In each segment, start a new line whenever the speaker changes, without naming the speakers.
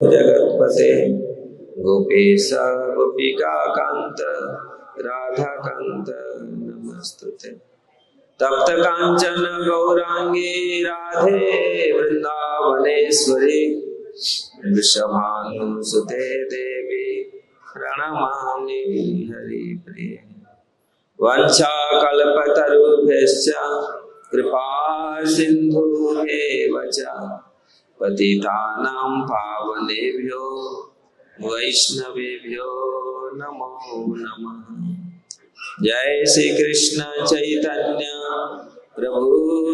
जगत्पते गोपेश गोपिका कांत राधा कांत नमस्तुते। तप्त कांचन गौरांगी राधे वृंदावनेश्वरी वृषभानुसुते देवी प्रणमामि हरिप्रिये। वंशाकल्पतरुभ्यश्च कृपा सिन्धुभ्येव च पतितानां पावनेभ्यो वैष्णवेभ्यो नमो नमः। जय श्री कृष्ण चैतन्य प्रभु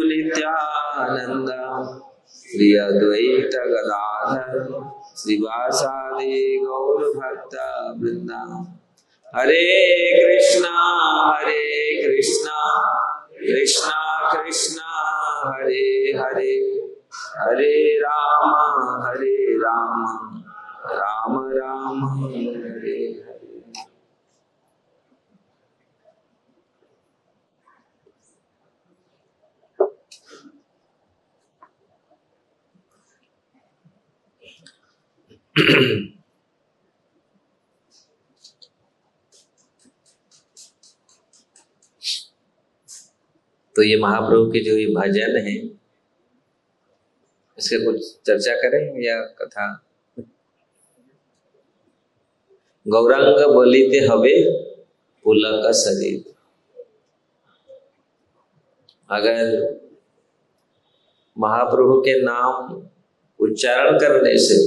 नित्यानंद श्री अद्वैत गदाधर श्रीवासादि गौर भक्त वृंदा। हरे कृष्णा कृष्णा कृष्णा हरे हरे, हरे राम राम राम हरे हरे। तो ये महाप्रभु के जो ये भजन है, इसके कुछ चर्चा करें या कथा। गौरांग बोलिते हवे पुलक शरीर। अगर महाप्रभु के नाम उच्चारण करने से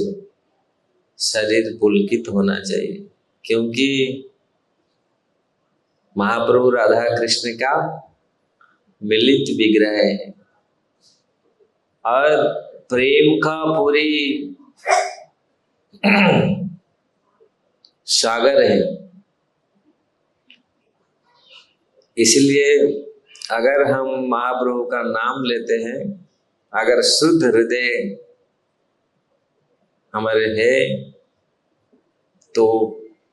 शरीर पुलकित होना चाहिए, क्योंकि महाप्रभु राधा कृष्ण का मिलित विग्रह है और प्रेम का पूरी सागर है। इसलिए अगर हम महाप्रभु का नाम लेते हैं, अगर शुद्ध हृदय हमारे है तो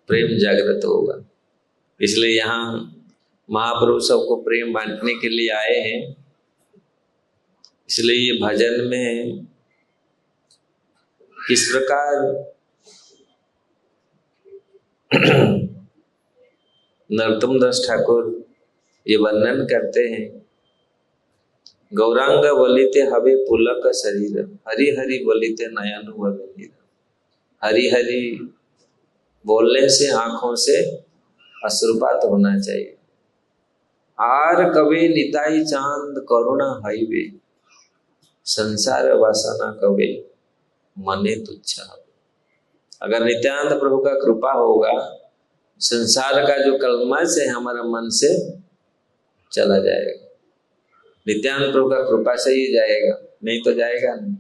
प्रेम जागृत होगा। इसलिए यहाँ महाप्रभु सबको प्रेम बांटने के लिए आए हैं। इसलिए ये भजन में किस प्रकार नरोत्तम दास ठाकुर ये वर्णन करते हैं। गौरांग बोलिते हवे पुलक शरीर, हरि हरि बोलिते नयन भवे। हरि हरि बोलने से आंखों से अश्रुपात होना चाहिए। आर कवे निताई चांद करुणा हाईवे, संसार वासना कवे मने तुच्छ। अगर नित्यानंद प्रभु का कृपा होगा, संसार का जो कलमश है हमारा मन से चला जाएगा। नित्यानंद प्रभु का कृपा से ही जाएगा, नहीं तो जाएगा नहीं।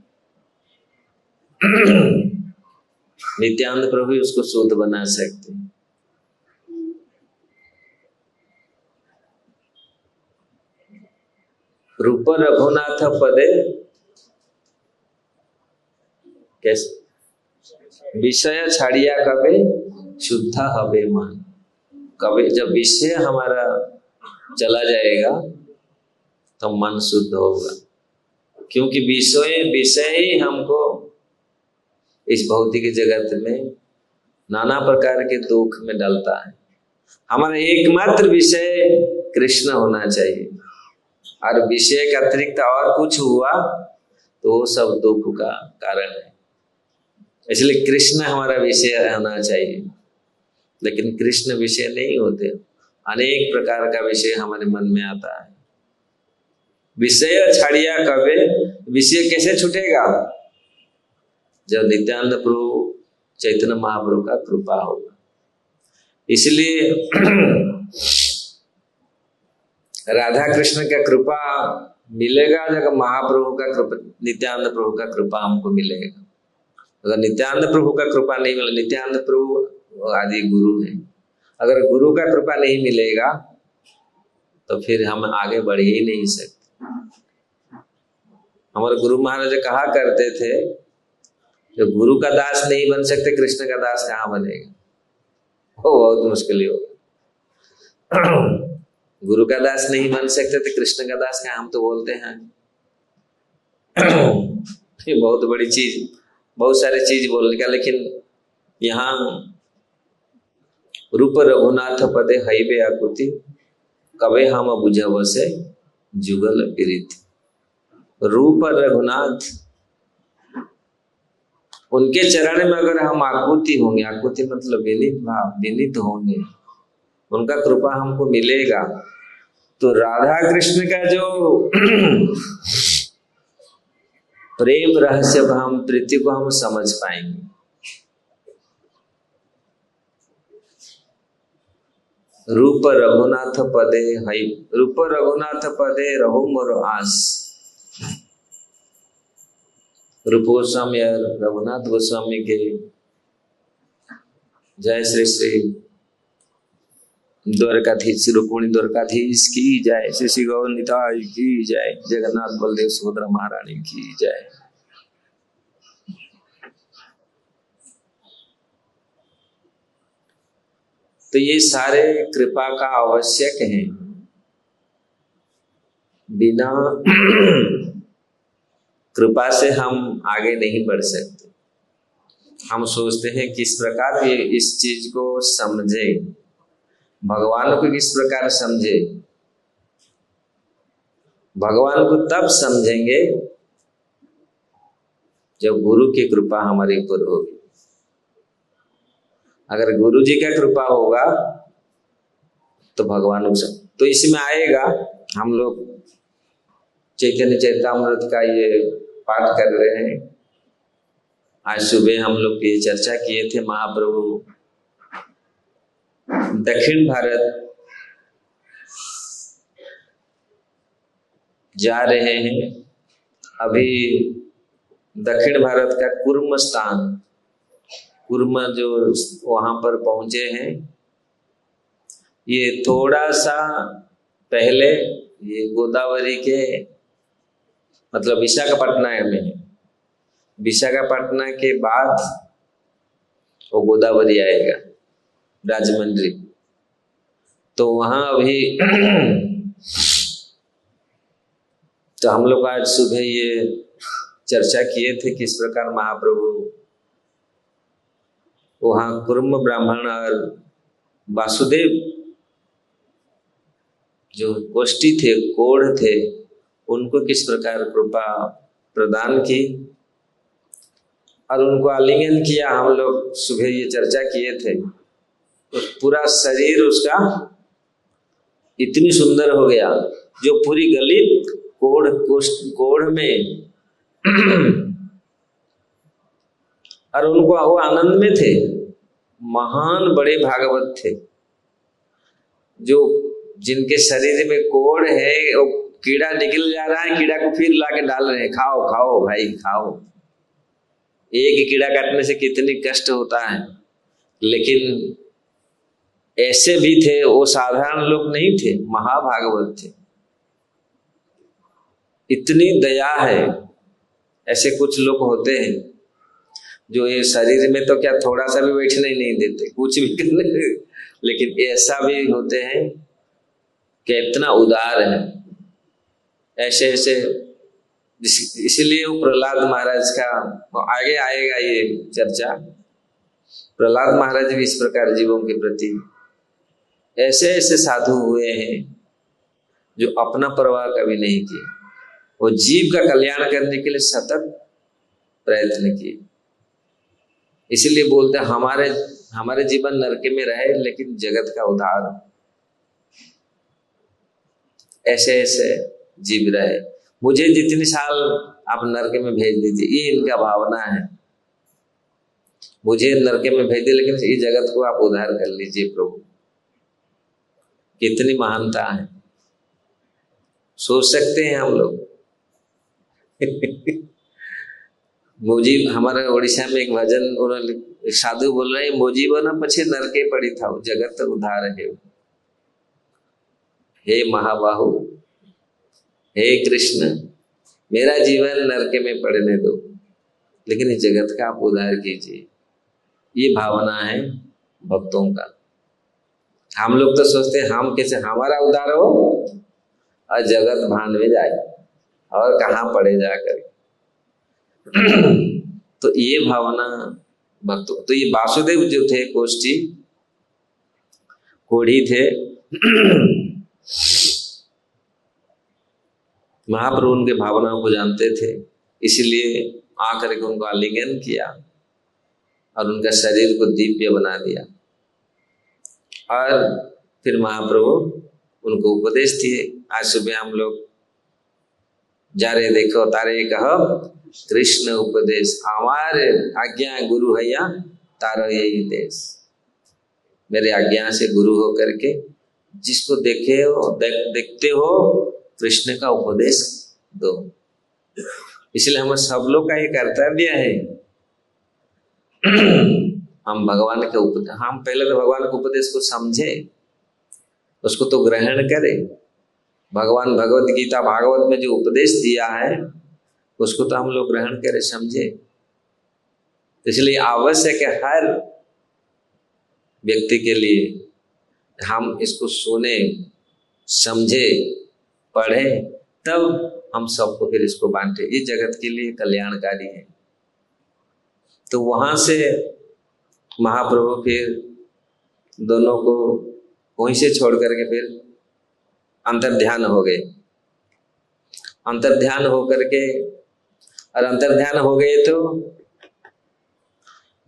नित्यानंद प्रभु ही उसको शुद्ध बना सकते हैं। रूप रघुनाथ पदे कैसे विषय छाड़िया कबे शुद्ध हवे मन। कभी जब विषय हमारा चला जाएगा तो मन शुद्ध होगा, क्योंकि विषय ही हमको इस भौतिक जगत में नाना प्रकार के दुख में डालता है। हमारा एकमात्र विषय कृष्ण होना चाहिए, और विषय के अतिरिक्त और कुछ हुआ तो वो सब दुख का कारण है। इसलिए कृष्ण हमारा विषय होना चाहिए, लेकिन कृष्ण विषय नहीं होते। अनेक प्रकार का विषय हमारे मन में आता है। विषय छाड़िया कबे, विषय कैसे छूटेगा? जब नित्यानंद प्रभु चैतन्य महाप्रभु का कृपा होगा। इसलिए राधा कृष्ण का कृपा मिलेगा जब महाप्रभु का कृपा, नित्यानंद प्रभु का कृपा हमको मिलेगा। अगर नित्यानंद प्रभु का कृपा नहीं मिले, नित्यानंद प्रभु आदि गुरु है, अगर गुरु का कृपा नहीं मिलेगा तो फिर हम आगे बढ़ ही नहीं सकते। हमारे गुरु महाराज कहा करते थे, जो गुरु का दास नहीं बन सकते, कृष्ण का दास कहाँ बनेगा? वो बहुत मुश्किल होगा। गुरु का दास नहीं बन सकते तो कृष्ण का दास कहाँ? हम तो बोलते हैं ये बहुत बड़ी चीज बहुत सारे चीज बोलने का, लेकिन यहाँ रूप रघुनाथ पदे हईबे आकुति कबे हम बुझब से जुगल प्रीति। रूप रघुनाथ, उनके चरण में अगर हम आकुति होंगे, आकुति मतलब विनीत भाव, विनीत होंगे, उनका कृपा हमको मिलेगा, तो राधा कृष्ण का जो प्रेम रहस्य भाव प्रीति को हम समझ पाएंगे। रूप रघुनाथ पदे हई, रूप रघुनाथ पदे रहो मोर आस। रूप गोस्वामी और रघुनाथ गोस्वामी के जय श्री श्री द्वारकाधीश रुक्मिणी द्वारकाधीश की जय, श्री श्री गौर निताई की जय, जगन्नाथ बलदेव सुभद्रा महारानी की जय। तो ये सारे कृपा का आवश्यक है, बिना कृपा से हम आगे नहीं बढ़ सकते। हम सोचते हैं किस प्रकार ये इस चीज को समझे, भगवान को किस प्रकार समझे। भगवान को तब समझेंगे जब गुरु की कृपा हमारे ऊपर होगी। अगर गुरु जी का कृपा होगा तो भगवान को तो इसमें आएगा। हम लोग चैतन्य चैतामृत का ये पाठ कर रहे हैं। आज सुबह हम लोग ये चर्चा किए थे, महाप्रभु दक्षिण भारत जा रहे हैं। अभी दक्षिण भारत का कुर्म स्थान, कुर्म जो वहां पर पहुंचे हैं, ये थोड़ा सा पहले ये गोदावरी के मतलब विशाखापट्टनम में है। विशाखापट्टनम के बाद वो गोदावरी आएगा, राजमंड्री। तो वहां अभी तो हम लोग आज सुबह ये चर्चा किए थे किस प्रकार महाप्रभु वहां कुर्म ब्राह्मण और वासुदेव जो गोष्ठी थे, कोढ़ थे, उनको किस प्रकार कृपा प्रदान की और उनको आलिंगन किया। हम लोग सुबह ये चर्चा किए थे। तो पूरा शरीर उसका इतनी सुंदर हो गया, जो पूरी गली कोढ़ में और उनको वो आनंद में थे। महान बड़े भागवत थे, जो जिनके शरीर में कोढ़ है, वो कीड़ा निकल जा रहा है, कीड़ा को फिर लाके डाल रहे हैं, खाओ खाओ भाई खाओ। एक कीड़ा काटने से कितनी कष्ट होता है, लेकिन ऐसे भी थे, वो साधारण लोग नहीं थे, महाभागवत थे। इतनी दया है। ऐसे कुछ लोग होते हैं जो ये शरीर में तो क्या थोड़ा सा भी बैठने ही नहीं देते, कुछ भी करने, लेकिन ऐसा भी होते हैं कि इतना उदार है। ऐसे ऐसे इसलिए वो प्रहलाद महाराज का आगे आएगा ये चर्चा। प्रहलाद महाराज भी इस प्रकार जीवों के प्रति ऐसे ऐसे साधु हुए हैं जो अपना परवाह कभी नहीं किए, वो जीव का कल्याण करने के लिए सतत प्रयत्न किए। इसीलिए बोलते हैं हमारे जीवन नरक में रहे लेकिन जगत का उद्धार हो। ऐसे ऐसे जीव रहे। मुझे जितनी साल आप नरक में भेज दीजिए, ये इनका भावना है। मुझे नरक में भेज दिए, लेकिन इस जगत को आप उद्धार कर लीजिए प्रभु। कितनी महानता है, सोच सकते हैं हम लोग। मुझे हमारे उड़ीसा में एक भजन, उन्होंने साधु बोल रहे, मुझे ना पछे नरके पड़ी था, जगत उद्धार है। हे महाबाहु, हे कृष्ण, मेरा जीवन नरके में पड़ने दो, लेकिन इस जगत का आप उद्धार कीजिए। ये भावना है भक्तों का। हम लोग तो सोचते हैं हम कैसे हमारा उद्धार हो और जगत भान में जाए और कहाँ पड़े जाकर। तो ये भावना भक्तों, तो ये वासुदेव जो थे कोष्ठी कोढ़ी थे, महाप्रभु उनके भावनाओं को जानते थे, इसलिए आकर के उनको आलिंगन किया और उनका शरीर को दिव्य बना दिया। और फिर महाप्रभु उनको उपदेश दिए। आज सुबह हम लोग जा रहे, देखो तारे कहो कृष्ण उपदेश, हमारे आज्ञा गुरु हैया तारो यही देश। मेरे आज्ञा से गुरु हो करके जिसको देखते हो कृष्ण का उपदेश दो। इसलिए हम सब लोग का ये कर्तव्य है, हम भगवान के उपदेश, हम पहले तो भगवान के उपदेश को समझे, उसको तो ग्रहण करें। भगवान भगवत गीता भागवत में जो उपदेश दिया है उसको तो हम लोग ग्रहण करें, समझे। इसलिए आवश्यक है हर व्यक्ति के लिए हम इसको सुने, समझे, पढ़े, तब हम सबको फिर इसको बांटे। ये जगत के लिए कल्याणकारी है। तो वहां से महाप्रभु फिर दोनों को वहीं से छोड़ करके फिर अंतर्ध्यान हो गए। अंतर्ध्यान हो करके और अंतर्ध्यान हो गए तो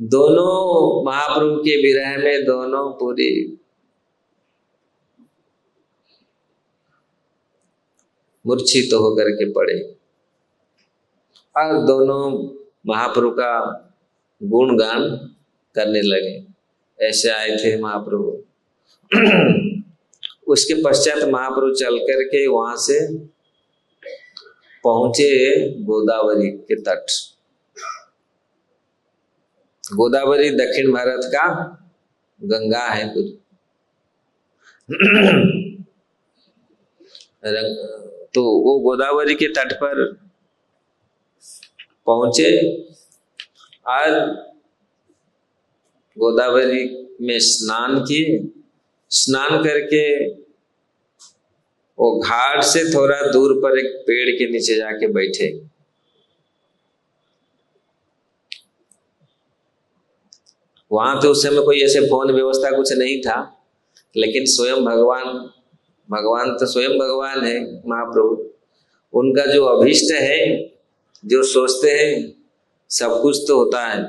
दोनों महाप्रभु के विरह में दोनों पूरी मूर्छित तो होकर के पड़े और दोनों महाप्रभु का गुणगान करने लगे। ऐसे आए थे महाप्रभु। उसके पश्चात महाप्रभु चल करके वहां से पहुंचे गोदावरी के तट। गोदावरी दक्षिण भारत का गंगा है कुछ। तो वो गोदावरी के तट पर पहुंचे और गोदावरी में स्नान किए। स्नान करके वो घाट से थोड़ा दूर पर एक पेड़ के नीचे जाके बैठे। वहां तो उस समय कोई ऐसे फोन व्यवस्था कुछ नहीं था, लेकिन स्वयं भगवान तो स्वयं भगवान है महाप्रभु। उनका जो अभीष्ट है, जो सोचते हैं, सब कुछ तो होता है।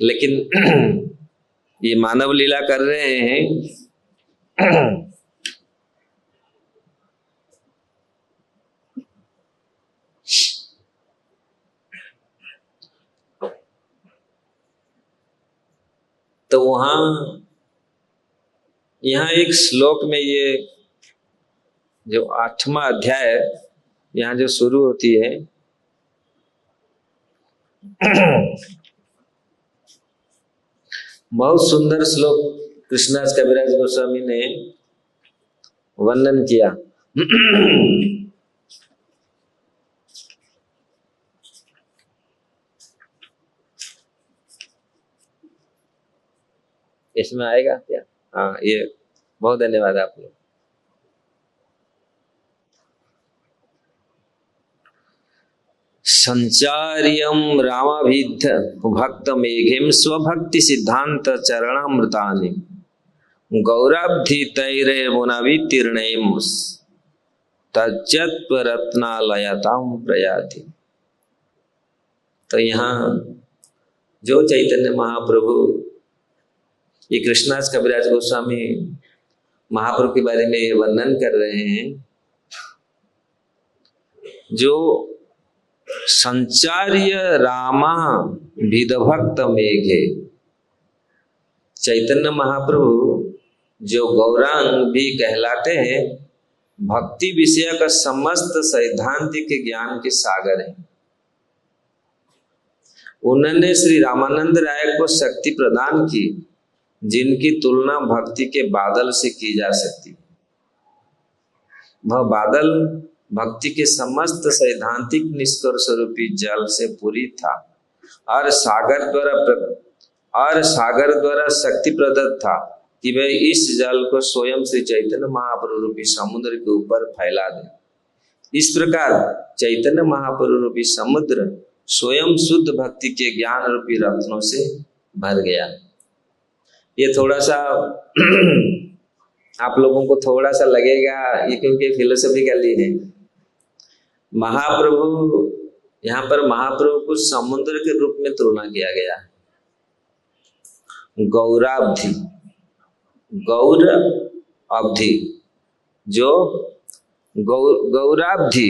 लेकिन ये मानव लीला कर रहे हैं। तो वहां यहाँ एक श्लोक में ये जो 8वां अध्याय यहाँ जो शुरू होती है, बहुत सुंदर श्लोक कृष्णदास कविराज गोस्वामी ने वर्णन किया। इसमें आएगा क्या? हाँ, ये बहुत धन्यवाद आप लोग। संचार्यम रामाभिध भक्त मेघिम स्वभक्ति सिद्धांत चरणामृतानि गौराब्धि तैरे मुनावितीर्णेम तज्जत्वरत्नालयताम प्रयाति। तो यहाँ जो चैतन्य महाप्रभु, ये कृष्णदास कविराज गोस्वामी महाप्रभु के बारे में ये वर्णन कर रहे हैं, जो संचार्य रामा विदभक्त मेघे, चैतन्य महाप्रभु जो गौरांग भी कहलाते हैं, भक्ति विषय का समस्त सैद्धांतिक ज्ञान के सागर हैं। उन्होंने श्री रामानंद राय को शक्ति प्रदान की जिनकी तुलना भक्ति के बादल से की जा सकती। वह बादल भक्ति के समस्त सैद्धांतिक निष्कर्ष रूपी जल से पूरी था और सागर द्वारा शक्ति प्रदत्त था कि वह इस जल को स्वयं श्री चैतन्य महाप्रभु रूपी समुद्र के ऊपर फैला दे। इस प्रकार चैतन्य महाप्रभु रूपी समुद्र स्वयं शुद्ध भक्ति के ज्ञान रूपी रत्नों से भर गया। ये थोड़ा सा आप लोगों को थोड़ा सा लगेगा, ये क्योंकि फिलोसफिकली है। महाप्रभु, यहाँ पर महाप्रभु को समुद्र के रूप में तुलना किया गया है। गौराब्धि, गौर अवधि, जो गौराब्धि,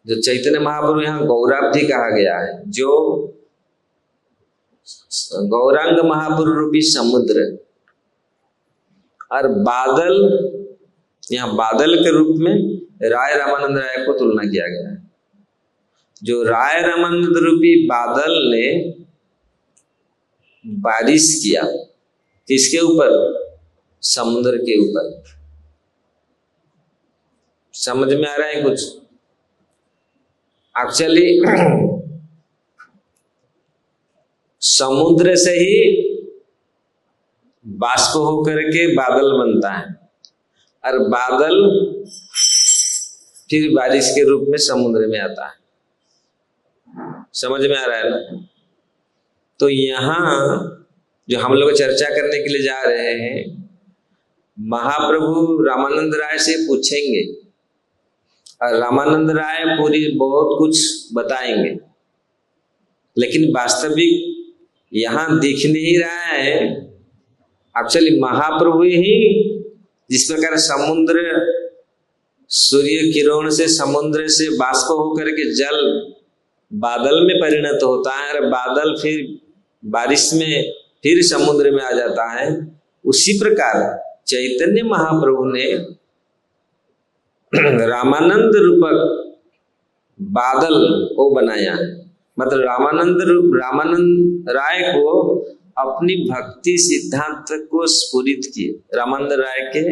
जो चैतन्य महाप्रभु यहाँ गौराब्धि कहा गया है, जो गौरांग महाप्रभु रूपी समुद्र, और बादल, यहाँ बादल के रूप में राय रामानंद राय को तुलना किया गया है। जो राय रामानंद रूपी बादल ने बारिश किया किसके ऊपर? समुद्र के ऊपर। समझ में आ रहा है कुछ? एक्चुअली समुद्र से ही बाष्प होकर के बादल बनता है, और बादल फिर बारिश के रूप में समुद्र में आता है। समझ में आ रहा है ना? तो यहाँ जो हम लोग चर्चा करने के लिए जा रहे हैं, महाप्रभु रामानंद राय से पूछेंगे और रामानंद राय पूरी बहुत कुछ बताएंगे, लेकिन वास्तविक यहाँ दिख नहीं रहा है। एक्चुअली महाप्रभु ही जिस प्रकार समुद्र सूर्य किरण से, समुद्र से बाष्प होकर के जल बादल में परिणत होता है, और बादल फिर बारिश में फिर समुद्र में आ जाता है, उसी प्रकार चैतन्य महाप्रभु ने रामानंद रूपक बादल को बनाया। मतलब रामानंद राय को अपनी भक्ति सिद्धांत को स्फुरित किए, रामानंद राय के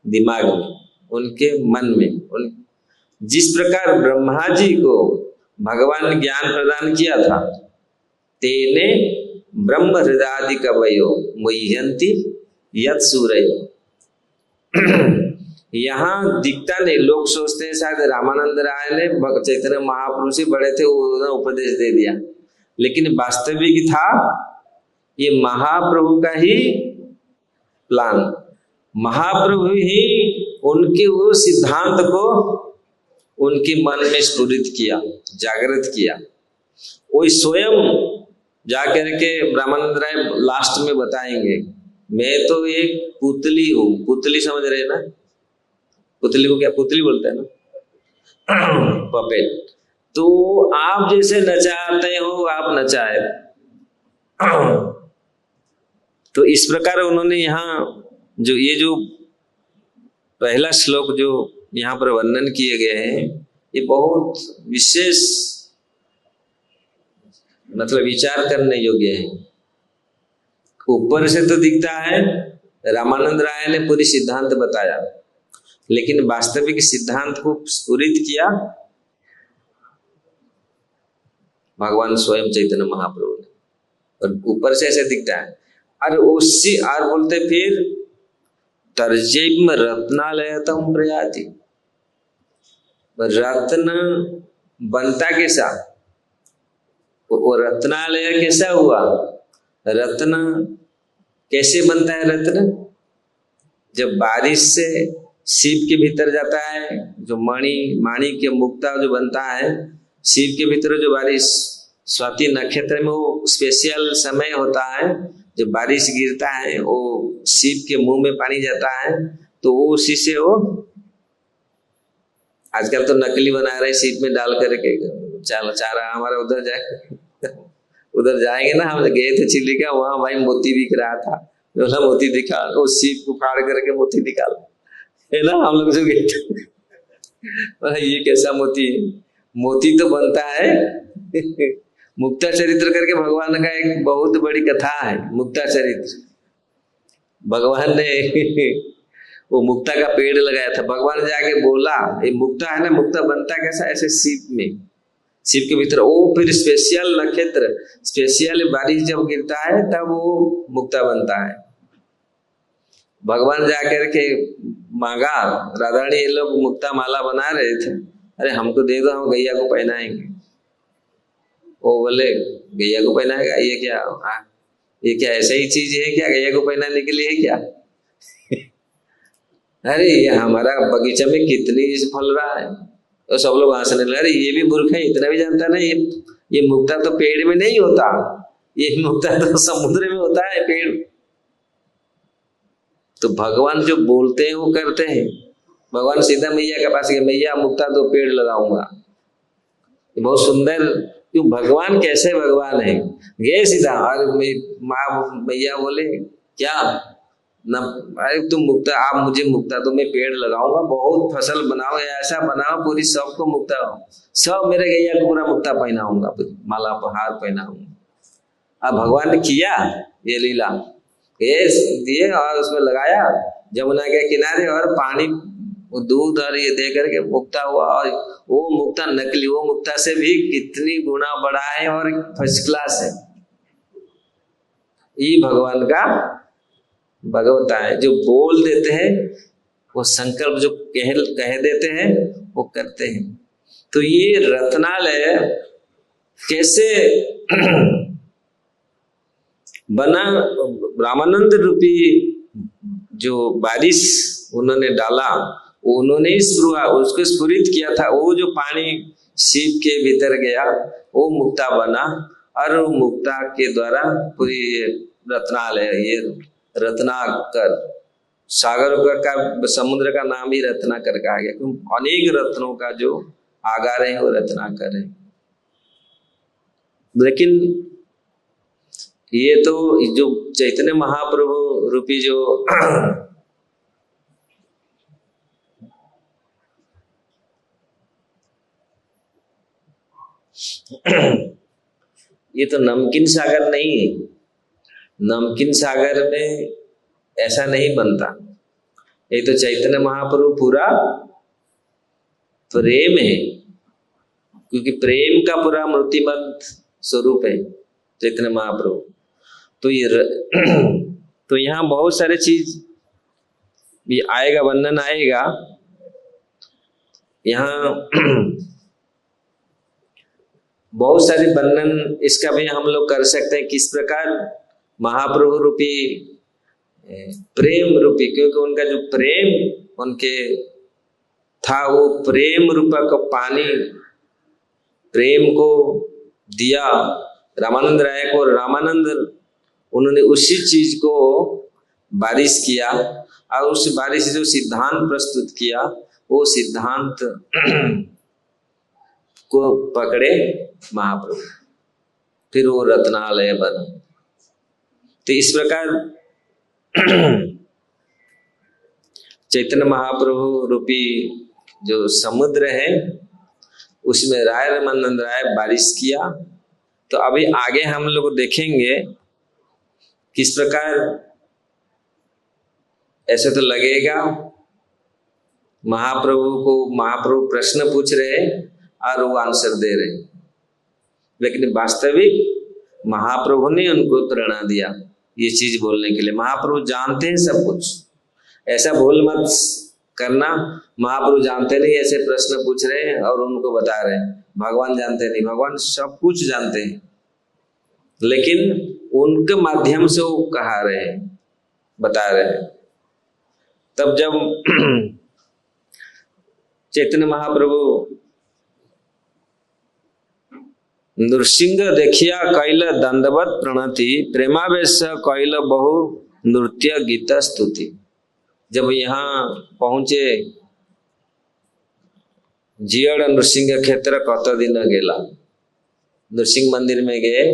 दिमाग में, उनके मन में। जिस प्रकार ब्रह्मा जी को भगवान ने ज्ञान प्रदान किया था, तेने ब्रह्म हृदयादि कवयो मुह्यंति यत् सूरयो। यहाँ दिखता नहीं, लोग सोचते हैं शायद रामानंद राय ने चैतन्य महाप्रभु से बड़े थे, उन्होंने उपदेश दे दिया, लेकिन वास्तविक था ये महाप्रभु का ही प्लान। महाप्रभु ही उनके वो सिद्धांत को उनके मन में स्फुरित किया, जागृत किया। वो स्वयं जाकर के रामानंद राय लास्ट में बताएंगे, मैं तो एक पुतली हूँ। पुतली समझ रहे हैं ना? पुतली को क्या पुतली बोलते हैं ना, पपेट। तो आप जैसे नचाते हो, आप नचाए। तो इस प्रकार उन्होंने यहाँ जो ये जो पहला श्लोक जो यहाँ पर वर्णन किए गए हैं, ये बहुत विशेष मतलब विचार करने योग्य है। ऊपर से तो दिखता है रामानंद राय ने पूरी सिद्धांत बताया, लेकिन वास्तविक सिद्धांत को स्फुरित किया भगवान स्वयं चैतन्य महाप्रभु ने। और ऊपर से ऐसे दिखता है, और उससे और बोलते फिर तर्जेम रत्नालयतम प्रयाति। रत्न बनता कैसा? वो रत्नालय कैसा हुआ? रत्न कैसे बनता है? रत्न जब बारिश से शिव के भीतर जाता है, जो माणी के मुक्ता जो बनता है शिव के भीतर, जो बारिश स्वाति नक्षत्र में वो स्पेशल समय होता है जब बारिश गिरता है, वो शिव के मुंह में पानी जाता है, तो वो उसी से वो आजकल तो नकली बना रहे शिव में डाल करके चारा हमारा उधर जाए उधर जाएंगे ना। हम गए थे चिलिका, वहां भाई मोती बिक रहा था, बोला मोती दिखा, वो शिव को फाड़ करके मोती निकाला है ना। हम लोग जो गए थे ये कैसा मोती? मोती तो बनता है मुक्ता चरित्र करके भगवान का एक बहुत बड़ी कथा है। मुक्ता चरित्र, भगवान ने वो मुक्ता का पेड़ लगाया था। भगवान ने जाके बोला ये मुक्ता है ना, मुक्ता बनता कैसा? ऐसे शिव में, शिव के भीतर वो फिर स्पेशल नक्षत्र, स्पेशल बारिश जब गिरता है तब वो मुक्ता बनता है। भगवान जाकर के मांगा, राधारानी ये लोग मुक्ता माला बना रहे थे, अरे हमको दे दो, हम गैया को पहनाएंगे। वो बोले गैया को पहनाएगा, ये क्या ये क्या ऐसा ही चीज है क्या, गैया को पहनाने के लिए है क्या? अरे ये हमारा बगीचा में कितनी फल रहा है। तो सब लोग हंसने लगे, अरे ये भी मूर्ख है, इतना भी जानता नहीं, ये मुक्ता तो पेड़ में नहीं होता, ये मुक्ता तो समुद्र में होता है, पेड़। तो भगवान जो बोलते हैं वो करते हैं। भगवान सीधा मैया के पास गए, मैया मुक्ता तो पेड़ लगाऊंगा। बहुत सुंदर, क्यों भगवान कैसे भगवान है, गए सीधा। और माँ मैया बोले क्या न, अरे तुम मुक्ता, आप मुझे मुक्ता तो मैं पेड़ लगाऊंगा, बहुत फसल बनाओ, ऐसा बनाओ पूरी सबको मुक्ता, सब मेरे गैया को पूरा मुक्ता पहनाऊंगा, माला हार पहनाऊंगा। अब भगवान ने किया ये लीला, ये दिए और उसमें लगाया जमुना के किनारे, और पानी वो दूध और ये दे करके मुक्ता हुआ। और वो मुक्ता नकली, वो मुक्ता से भी कितनी गुना बड़ा है और फर्स्ट क्लास है। ये भगवान का भगवता है, जो बोल देते हैं वो संकल्प जो कह देते हैं वो करते हैं। तो ये रत्नालय कैसे बना, रामानंद रूपी जो बारिश उन्होंने डाला, उन्होंने उसको स्फुरित किया था। वो जो पानी शिव के भीतर गया वो मुक्ता बना, और वो मुक्ता के द्वारा पूरी रत्नालय, ये रत्नाकर, सागर का समुद्र का नाम ही रत्नाकर कहा गया, क्योंकि अनेक रत्नों का जो आगार है वो रत्नाकर है। लेकिन ये तो जो चैतन्य महाप्रभु रूपी जो ये तो नमकीन सागर नहीं है। नमकीन सागर में ऐसा नहीं बनता। ये तो चैतन्य महाप्रभु पूरा प्रेम है, क्योंकि प्रेम का पूरा मूर्तिमंत स्वरूप है चैतन्य महाप्रभु। तो ये तो यहाँ बहुत सारे चीज भी आएगा, वर्णन आएगा यहाँ। बहुत सारे वर्णन इसका भी हम लोग कर सकते हैं, किस प्रकार महाप्रभु रूपी प्रेम रूपी, क्योंकि उनका जो प्रेम उनके था, वो प्रेम रूपा का पानी प्रेम को दिया रामानंद राय को। रामानंद उन्होंने उसी चीज को बारिश किया, और उस बारिश से जो सिद्धांत प्रस्तुत किया, वो सिद्धांत को पकड़े महाप्रभु, फिर वो रत्नालय बना। तो इस प्रकार चैतन्य महाप्रभु रूपी जो समुद्र है उसमें राय रामानंद राय बारिश किया। तो अभी आगे हम लोग देखेंगे किस प्रकार, ऐसे तो लगेगा महाप्रभु प्रश्न पूछ रहे और वो आंसर दे रहे, लेकिन वास्तविक महाप्रभु ने उनको प्रेरणा दिया ये चीज बोलने के लिए। महाप्रभु जानते हैं सब कुछ, ऐसा भूल मत करना। महाप्रभु जानते नहीं, ऐसे प्रश्न पूछ रहे हैं और उनको बता रहे हैं। भगवान जानते नहीं, भगवान सब कुछ जानते हैं, लेकिन उनके माध्यम से वो कहा रहे हैं, बता रहे हैं। तब जब चैतन्य महाप्रभु नृसिंह देखिया कैल दंडवत प्रणति, प्रेमावेश कैल बहु नृत्य गीत स्तुति। जब यहाँ पहुंचे जियड़ नृसिंह क्षेत्र कत दिन गेला, नृसिंह मंदिर में गए,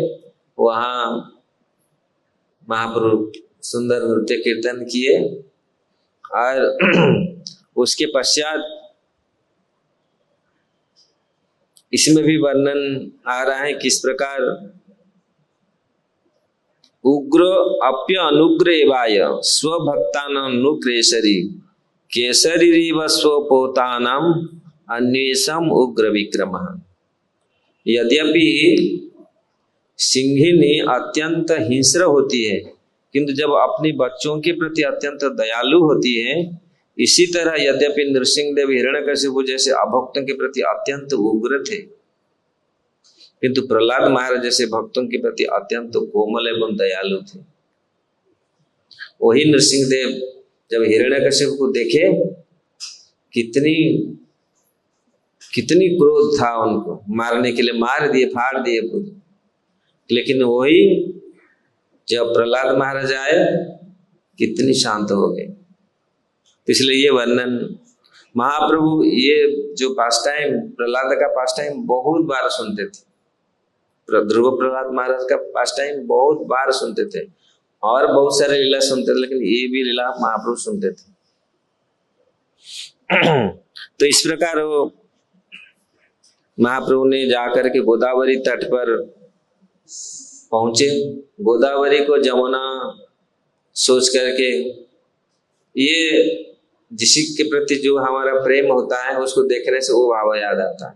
वहां महाप्रभु सुंदर नृत्य कीर्तन किए। और उसके पश्चात इसमें भी वर्णन आ रहा है किस प्रकार उग्र अप्य अनुग्र एवाय स्वभक्तानुक्रेसरी केसरी व स्वपोतानाम अन्वेषम उग्र विक्रम। यद्यपि सिंहिनी अत्यंत हिंस्र होती है, किंतु जब अपने बच्चों के प्रति अत्यंत दयालु होती है, इसी तरह यद्यपि नृसिंहदेव हिरण्यकशिपु जैसे अभक्तों के प्रति अत्यंत उग्र थे, किंतु प्रहलाद महाराज जैसे भक्तों के प्रति अत्यंत कोमल एवं दयालु थे। वही नृसिंहदेव जब हिरण्यकशिपु को देखे, कितनी कितनी क्रोध था उनको, मारने के लिए मार दिए, फाड़ दिए पूरे। लेकिन वही जब प्रहलाद महाराज आए, कितनी शांत हो गए। तो इसलिए ये वर्णन महाप्रभु, ये जो पास टाइम प्रहलाद का पास टाइम बहुत बार सुनते थे। ध्रुव प्रहलाद महाराज का पास टाइम बहुत बार सुनते थे, और बहुत सारे लीला सुनते थे, लेकिन ये भी लीला महाप्रभु सुनते थे। तो इस प्रकार वो महाप्रभु ने जाकर के गोदावरी तट पर पहुंचे। गोदावरी को जमुना सोच करके, ये जिसी के प्रति जो हमारा प्रेम होता है उसको देखने से वो भाव याद आता है।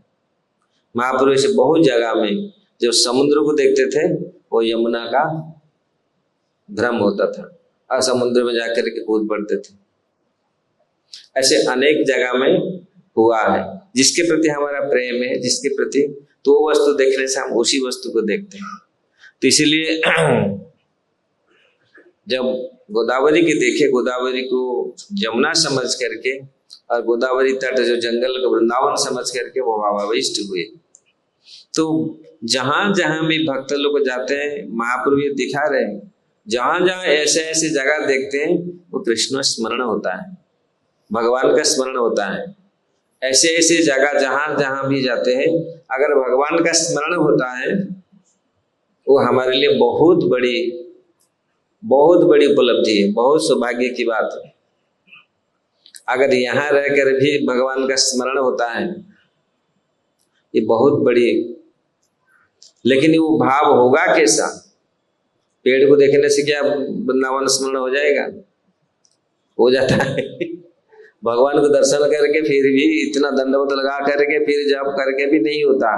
महाप्रभु से बहुत जगह में जब समुद्र को देखते थे, वो यमुना का भ्रम होता था और समुद्र में जाकर के कूद पड़ते थे। ऐसे अनेक जगह में हुआ है। जिसके प्रति हमारा प्रेम है, जिसके प्रति, तो वो वस्तु देखने से हम उसी वस्तु को देखते हैं। तो इसीलिए जब गोदावरी के देखे, गोदावरी को यमुना समझ करके और गोदावरी तट जो जंगल का वृंदावन समझ करके वो भावाविष्ट हुए। तो जहां जहां भी भक्त लोग जाते हैं, महाप्रभु ये दिखा रहे हैं, जहां जहां ऐसे ऐसे जगह देखते हैं वो कृष्ण स्मरण होता है, भगवान का स्मरण होता है। ऐसे ऐसे जगह जहां जहां भी जाते हैं, अगर भगवान का स्मरण होता है, वो हमारे लिए बहुत बड़ी उपलब्धि है, बहुत सौभाग्य की बात है। अगर यहाँ रहकर भी भगवान का स्मरण होता है, ये बहुत बड़ी। लेकिन वो भाव होगा कैसा? पेड़ को देखने से क्या वृंदावन स्मरण हो जाएगा? हो जाता है। भगवान को दर्शन करके फिर भी इतना दंडवत लगा करके फिर जप करके भी नहीं होता।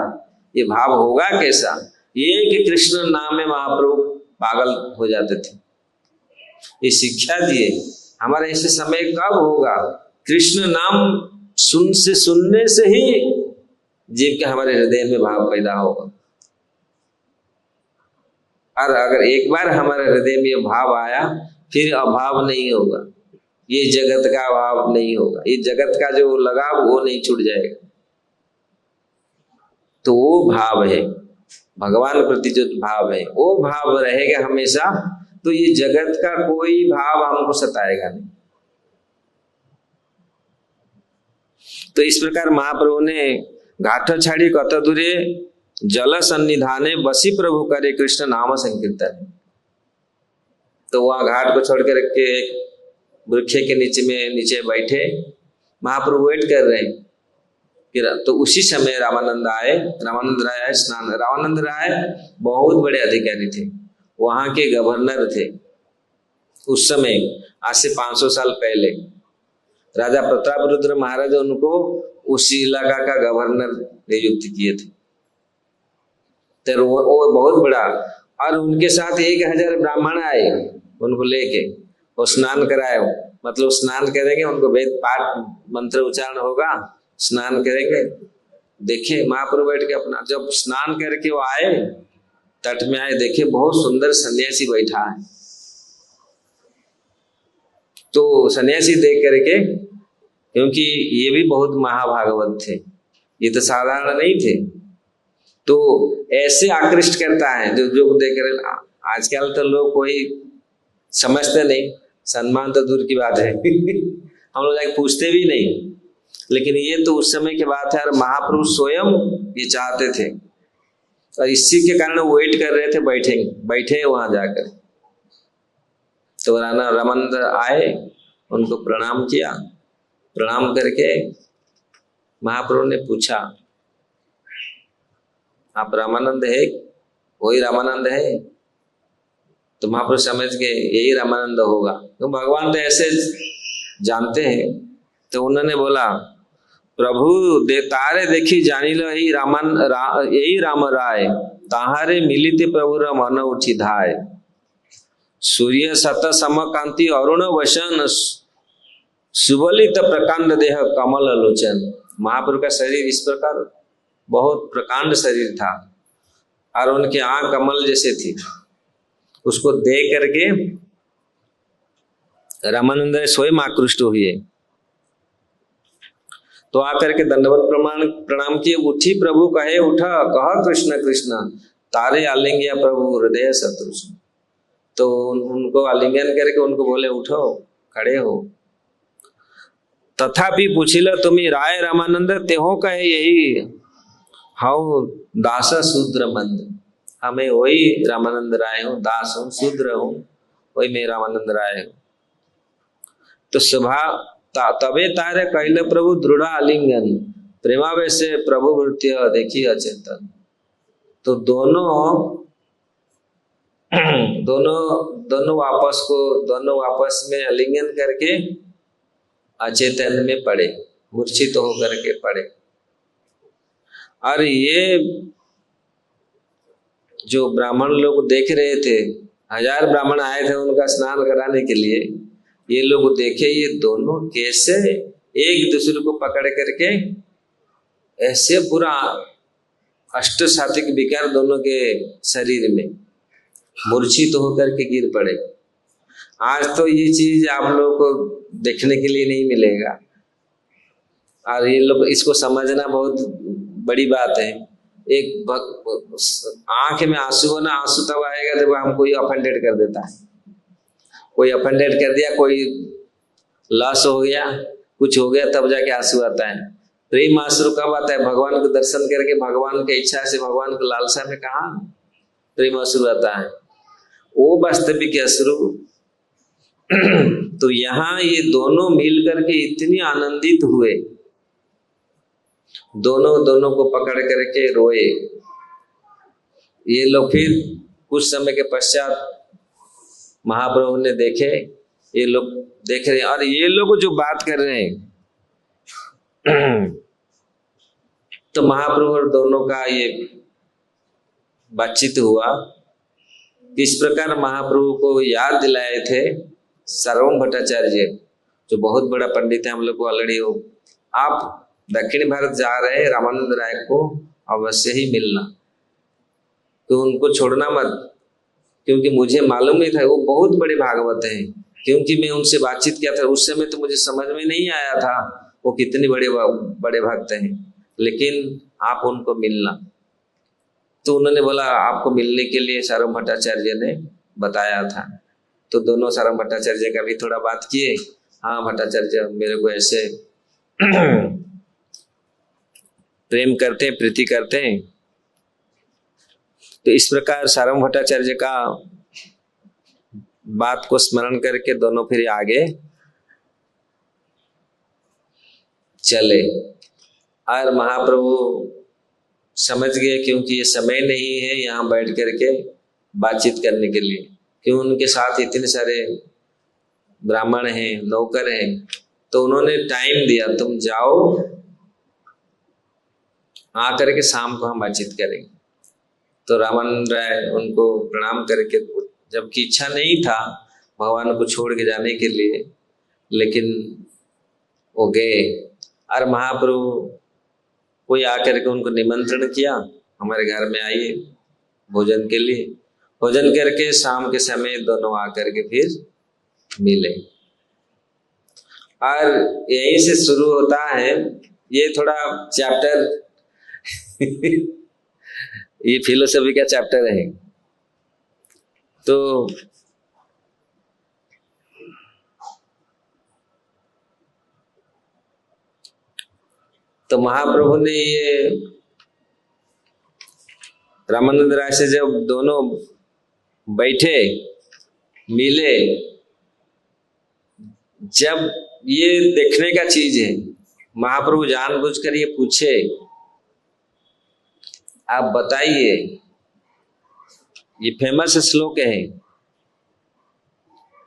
ये भाव होगा कैसा? ये कि कृष्ण नाम में महाप्रभु पागल हो जाते थे। ये शिक्षा दिए हमारे ऐसे समय कब होगा? कृष्ण नाम सुनने से ही जीव के हमारे हृदय में भाव पैदा होगा। और अगर एक बार हमारे हृदय में ये भाव आया, फिर अभाव नहीं होगा, ये जगत का अभाव नहीं होगा, ये जगत का जो लगाव वो नहीं छूट जाएगा। तो वो भाव है, भगवान प्रति जो भाव है वो भाव रहेगा हमेशा, तो ये जगत का कोई भाव हमको सताएगा नहीं। तो इस प्रकार महाप्रभु ने घाट छाड़ी कत दूरे जल सन्निधाने बसी प्रभु करे कृष्ण नाम संकीर्तन। तो वहां घाट को छोड़ कर के वृक्ष के नीचे बैठे, महाप्रभु वेट कर रहे हैं कि तो उसी समय रामानंद राय स्नान। रामानंद राय बहुत बड़े अधिकारी थे, वहां के गवर्नर थे उस समय, आज से 500 साल पहले। राजा प्रतापरुद्र महाराज उनको उस इलाका का गवर्नर नियुक्त किए थे। तो वो बहुत बड़ा, और उनके साथ 1000 ब्राह्मण आए उनको लेके, वो स्नान कराए। मतलब स्नान करेंगे, उनको वेद पाठ मंत्र उच्चारण होगा, स्नान करेंगे। देखे महाप्रभु बैठ के अपना, जब स्नान करके वो आए तट में आए, देखे बहुत सुंदर सन्यासी बैठा है। तो सन्यासी देख करके, क्योंकि ये भी बहुत महाभागवत थे, ये तो साधारण नहीं थे, तो ऐसे आकृष्ट करता है जो देख कर। आजकल तो लोग कोई समझते नहीं, सम्मान तो दूर की बात है। हम लोग जाके पूछते भी नहीं, लेकिन ये तो उस समय की बात है। और महाप्रभु स्वयं ये चाहते थे, और इसी के कारण वेट कर रहे थे, बैठे वहां जाकर। तो राणा रामानंद आए, उनको प्रणाम किया। प्रणाम करके महाप्रभु ने पूछा, आप रामानंद है? वही रामानंद है? तो महाप्रभु समझ गए यही रामानंद होगा, तो भगवान तो ऐसे जानते हैं। तो उन्होंने बोला, प्रभु दे तारे देखी जानी लो यही राम राय, ताहारे मिलिते प्रभु मन उठी धाय। सूर्य सत समकांति अरुण वसन, सुबलित प्रकांड देह कमल लोचन। महाप्रभु का शरीर इस प्रकार बहुत प्रकांड शरीर था और उनकी आंख कमल जैसे थी। उसको देख करके रामानंद स्वयं आकृष्ट हुए, तो आकर के दंडवत प्रणाम किए। उठी प्रभु कहे उठा, कहा कृष्ण कृष्ण, तारे आलिंगिया प्रभु हृदय शत्रुष्ण। तो उनको आलिंगन करके उनको बोले उठो, खड़े हो। तथापि पूछिल तुम्हें राय रामानंद, तेहो कहे यही हाउ दास शूद्र मंद। हमें वही रामानंद राय हूं, दास हूं, शूद्र हूं, वही मैं रामानंद राय हूं। तो सभा तबे तारे कहले प्रभु दृढ़ आलिंगन, प्रेमावेश से प्रभु वृत्य देखी अचेतन। तो दोनों वापस में आलिंगन करके अचेतन में पड़े, मूर्छित तो होकर के पड़े। और ये जो ब्राह्मण लोग देख रहे थे, 1000 ब्राह्मण आए थे उनका स्नान कराने के लिए, ये लोग देखे ये दोनों कैसे एक दूसरे को पकड़ करके ऐसे पूरा अष्ट सात्विक विकार दोनों के शरीर में मूर्छित तो होकर के गिर पड़े। आज तो ये चीज आप लोगों को देखने के लिए नहीं मिलेगा, और ये लोग इसको समझना बहुत बड़ी बात है। एक आंख में आंसू हो ना, आंसू तब आएगा जब हम कोई ऑफेंडेड कर देता है, कोई ऑफेंडेड कर दिया, कोई लॉस हो गया, कुछ हो गया, तब जाके आंसू आता है। प्रेम आंसू कब आता है? भगवान को दर्शन करके, भगवान की इच्छा से, भगवान को लालसा में कहा प्रेम आंसू आता है, वो वास्तविक अश्रु। तो यहाँ ये दोनों मिल करके इतनी आनंदित हुए, दोनों को पकड़ करके रोए। ये लोग फिर कुछ समय के पश्चात महाप्रभु ने देखे, ये लोग देख रहे हैं और ये लोग जो बात कर रहे हैं तो महाप्रभु और दोनों का ये बातचीत हुआ। इस प्रकार महाप्रभु को याद दिलाए थे सार्वभौम भट्टाचार्य, जो बहुत बड़ा पंडित है, हम लोग को ऑलरेडी हो। आप दक्षिण भारत जा रहे रामानंद राय को अवश्य ही मिलना, तो उनको छोड़ना मत, क्योंकि मुझे मालूम नहीं था वो बहुत बड़े भागवत हैं। क्योंकि मैं उनसे बातचीत किया था उस समय, तो मुझे समझ में नहीं आया था वो कितने बड़े भक्त हैं, लेकिन आप उनको मिलना। तो उन्होंने बोला आपको मिलने के लिए सार्वभौम भट्टाचार्य ने बताया था। तो दोनों सार्वभौम भट्टाचार्य का भी थोड़ा बात किए। हाँ भट्टाचार्य मेरे को ऐसे प्रेम करते हैं, प्रीति करते हैं। तो इस प्रकार सार्वभौम भट्टाचार्य का बात को स्मरण करके दोनों फिर आगे चले। और महाप्रभु समझ गए क्योंकि ये समय नहीं है यहाँ बैठ करके बातचीत करने के लिए, क्यों उनके साथ इतने सारे ब्राह्मण हैं, नौकर हैं। तो उन्होंने टाइम दिया, तुम जाओ, आकर के शाम को हम बातचीत करेंगे। तो रामानंद राय उनको प्रणाम करके, जबकि इच्छा नहीं था भगवान को छोड़ के जाने के लिए, लेकिन वो गए। और महाप्रभु कोई आकर के उनको निमंत्रण किया, हमारे घर में आइए भोजन के लिए। भोजन करके शाम के समय दोनों आकर के फिर मिले। और यहीं से शुरू होता है ये थोड़ा चैप्टर ये फिलोसफी का चैप्टर है। तो महाप्रभु ने ये रामानंद राय से जब दोनों बैठे मिले, जब ये देखने का चीज है, महाप्रभु जानबूझकर ये पूछे आप बताइए, ये फेमस श्लोक है।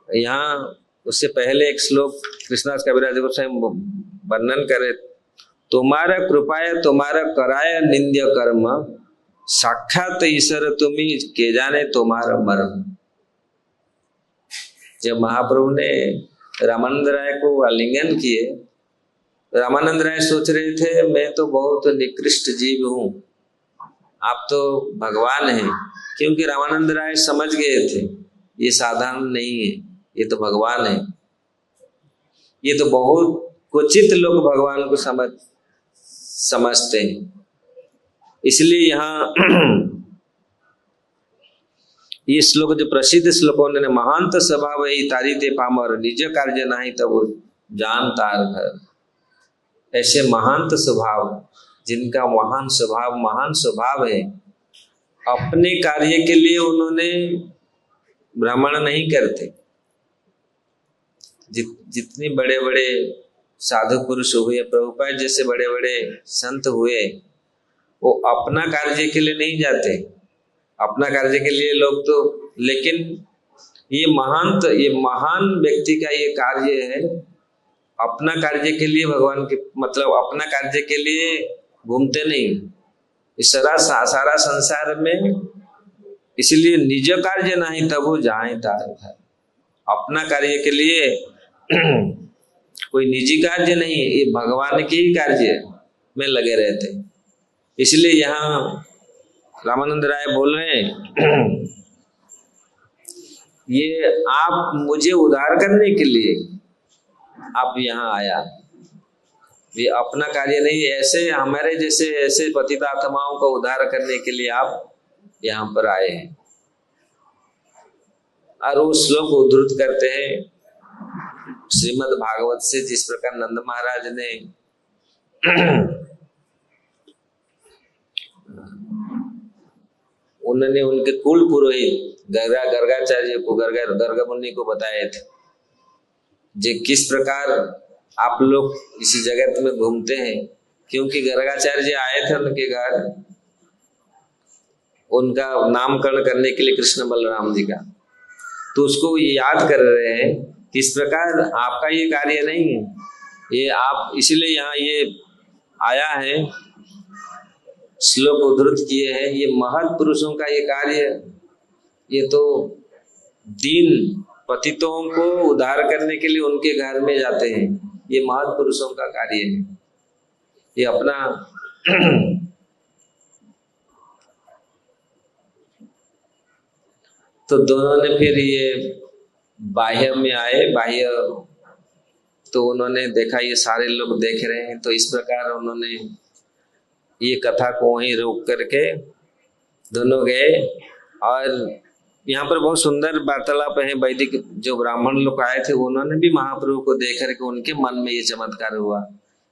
यहाँ उससे पहले एक श्लोक कृष्णदास कविराज गोस्वामी वर्णन करे, तुम्हारा कृपाया तुम्हारा कराया निंद्य कर्म, साक्षात ईश्वर तुम्ही के जाने तुम्हारा मर्म। जब महाप्रभु ने रामानंद राय को आलिंगन किए। रामानंद राय सोच रहे थे मैं तो बहुत निकृष्ट जीव हूं, आप तो भगवान हैं, क्योंकि रामानंद राय समझ गए थे ये साधारण नहीं है, ये तो भगवान है। ये तो बहुत क्वचित लोग भगवान को समझते हैं। इसलिए यहाँ ये श्लोक जो प्रसिद्ध श्लोकों ने, महांत स्वभाव ही तारी दे पामर, निज कार्य नहीं तब जान तार घर। ऐसे महांत स्वभाव, जिनका महान स्वभाव है, अपने कार्य के लिए उन्होंने भ्रमण नहीं करते। जितने बड़े बड़े साधु पुरुष हुए, प्रभुपाद जैसे बड़े बड़े संत हुए, वो अपना कार्य के लिए नहीं जाते। अपना कार्य के लिए लोग तो, लेकिन ये महान व्यक्ति का ये कार्य है, अपना कार्य के लिए भगवान के, मतलब अपना कार्य के लिए घूमते नहीं इस सारा संसार में। इसलिए निज कार्य नहीं तब जाए तार घर। अपना कार्य के लिए कोई निजी कार्य नहीं, ये भगवान के ही कार्य में लगे रहते। इसलिए यहाँ रामानंद राय बोल रहे हैं ये आप मुझे उद्धार करने के लिए आप यहाँ आया, ये अपना कार्य नहीं, ऐसे हमारे जैसे ऐसे पतित आत्माओं को उद्धार करने के लिए आप यहाँ पर आए हैं। और वो श्लोक उद्धृत करते हैं श्रीमद् भागवत से, जिस प्रकार नंद महाराज ने उन्होंने उनके कुल पुरोहित गर्गाचार्य को, गर्ग मुनि को बताए थे जे किस प्रकार आप लोग इसी जगत में घूमते हैं। क्योंकि गर्गाचार्य आए थे उनके घर उनका नामकरण करने के लिए कृष्ण बलराम जी का, तो उसको ये याद कर रहे हैं कि इस प्रकार आपका ये कार्य नहीं है, ये आप इसीलिए यहाँ ये आया है, श्लोक उद्धृत किए हैं। ये महत् पुरुषों का ये कार्य, ये तो दीन पतितों को उद्धार करने के लिए उनके घर में जाते हैं, ये महत् पुरुषों का कार्य है। ये अपना तो दोनों ने फिर ये बाह्य में आए, बाह्य तो उन्होंने देखा ये सारे लोग देख रहे हैं, तो इस प्रकार उन्होंने ये कथा को वहीं रोक करके दोनों गए। और यहाँ पर बहुत सुंदर वार्तालाप है। वैदिक जो ब्राह्मण लोग आए थे उन्होंने भी महाप्रभु को देख करके उनके मन में ये चमत्कार हुआ,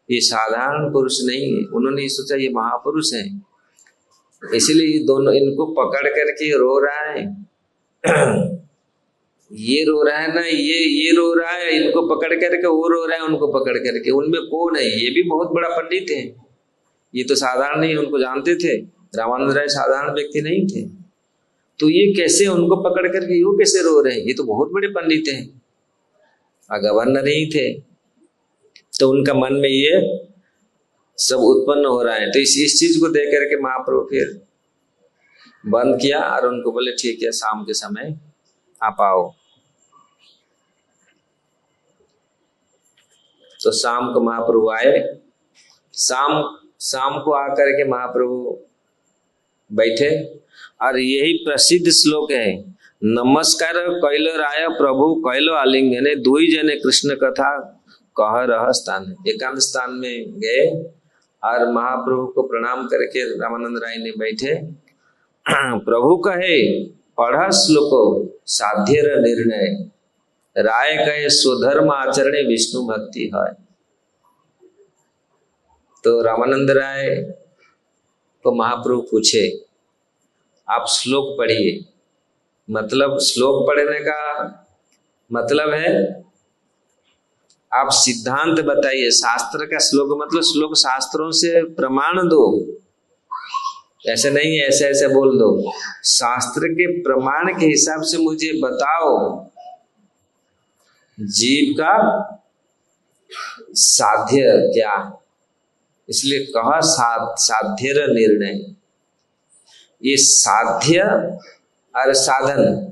ये साधारण पुरुष नहीं है। उन्होंने सोचा ये महापुरुष है, इसलिए दोनों इनको पकड़ करके रो रहा है ये रो रहा है ना, ये रो रहा है, इनको पकड़ करके वो रो रहा है उनको पकड़ करके। उनमें कौन है? ये भी बहुत बड़ा पंडित है, ये तो साधारण नहीं, उनको जानते थे। रामानंद राय साधारण व्यक्ति नहीं थे, तो ये कैसे उनको पकड़ करके ये कैसे रो रहे हैं? ये तो बहुत बड़े पंडित हैं, गवर्नर ही थे। तो उनका मन में ये सब उत्पन्न हो रहा है। तो इस चीज को देख करके महाप्रभु फिर बंद किया और उनको बोले ठीक है, शाम के समय आप आओ। तो शाम को महाप्रभु आए। शाम को आकर के महाप्रभु बैठे और यही प्रसिद्ध श्लोक है, नमस्कार कैलो राय प्रभु कैलो आलिंगने, दुई जने कृष्ण कथा कह रह स्थान। एकांत स्थान में गए और महाप्रभु को प्रणाम करके रामानंद राय ने बैठे। प्रभु कहे पढ़ा श्लोको साध्य निर्णय, राय कहे स्वधर्म आचरणे विष्णु भक्ति है। तो रामानंद राय को महाप्रभु पूछे आप श्लोक पढ़िए, मतलब श्लोक पढ़ने का मतलब है आप सिद्धांत बताइए। शास्त्र का श्लोक मतलब श्लोक शास्त्रों से प्रमाण दो, ऐसे नहीं ऐसे ऐसे बोल दो। शास्त्र के प्रमाण के हिसाब से मुझे बताओ जीव का साध्य क्या। इसलिए कहा साध्य निर्णय। ये साध्य और साधन